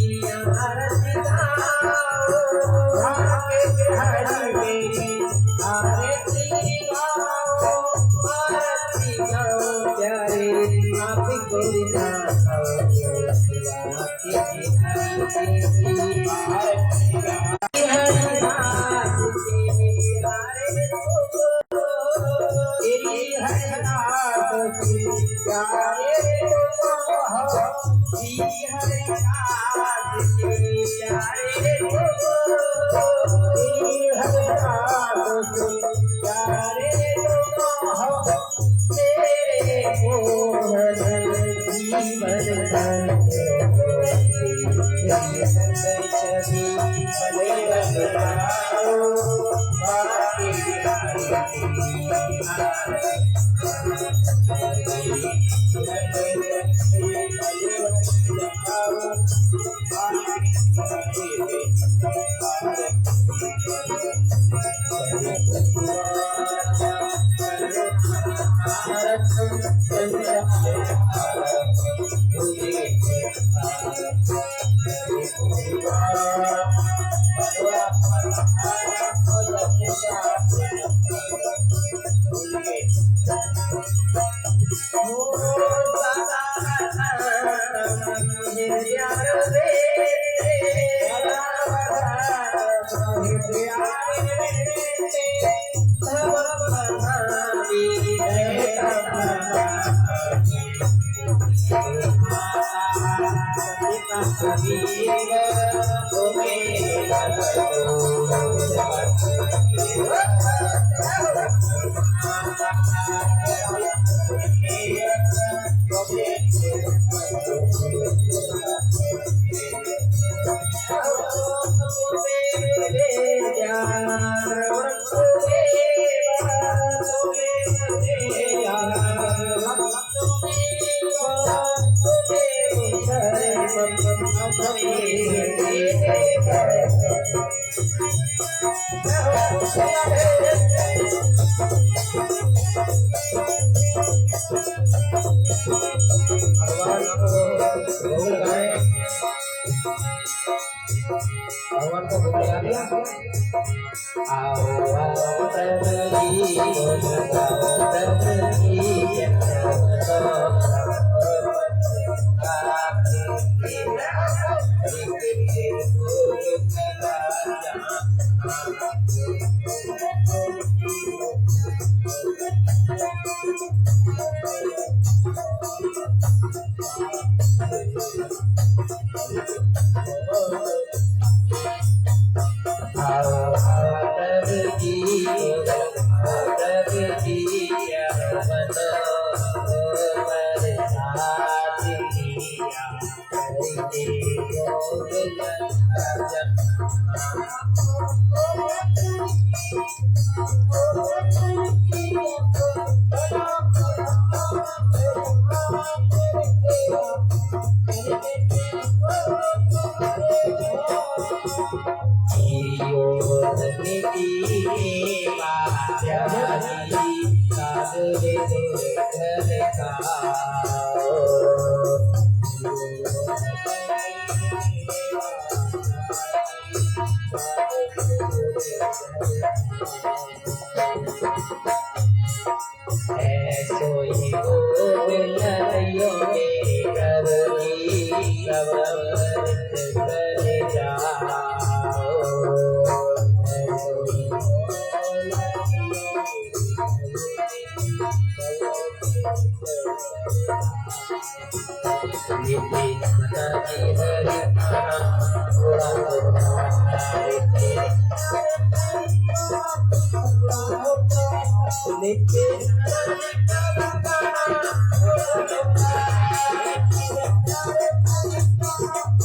प्यारे आपको भगवान को भोग लगा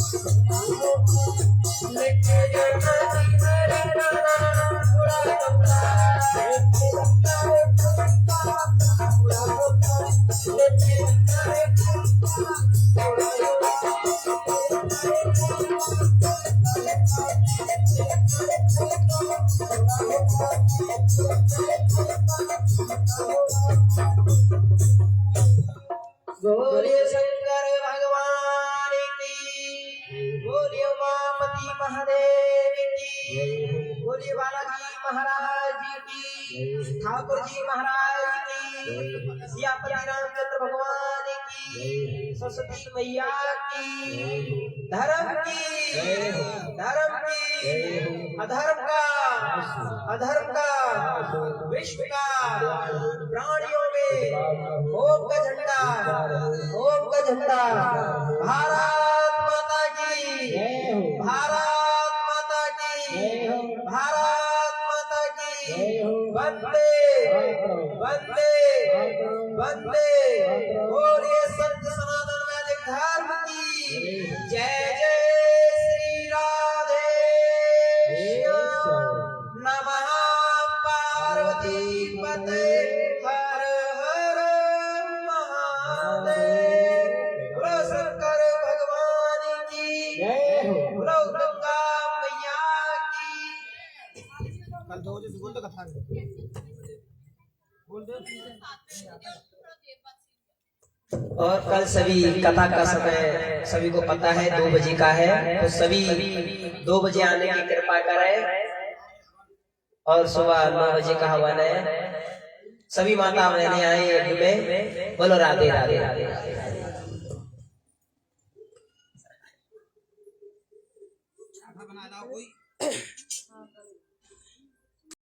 दिया। बोलिए शंकर भगवान की, बोलिए उमापति महादेव की, बोलिए बालाजी महाराज की, ठाकुर जी महाराज की, सियापति रामचंद्र भगवान की, सरस्वती मैया की, धर्म की, अधर्म का, विश्व का, प्राणियों में ओम का झंडा, भारत माता की, भारत माता की, भारत माता की, वंदे वंदे वंदे। बोलिए सत्य सनातन वैदिक धर्म की जय जय। श्री राधे श्याम नमः पार्वती पते हर हर महादेव। बोलो शंकर भगवान की, बोलो गंगा मैया की। कल 2 बजे से बोल दो कथा बोल दो। और कल सभी कथा का समय सभी को पता है 2 बजे का है, तो सभी 2 बजे आने की कृपा करें। और सुबह 9 बजे का हवन है। सभी माता बहनें आए में। बोलो राधे राधे राधे राधे।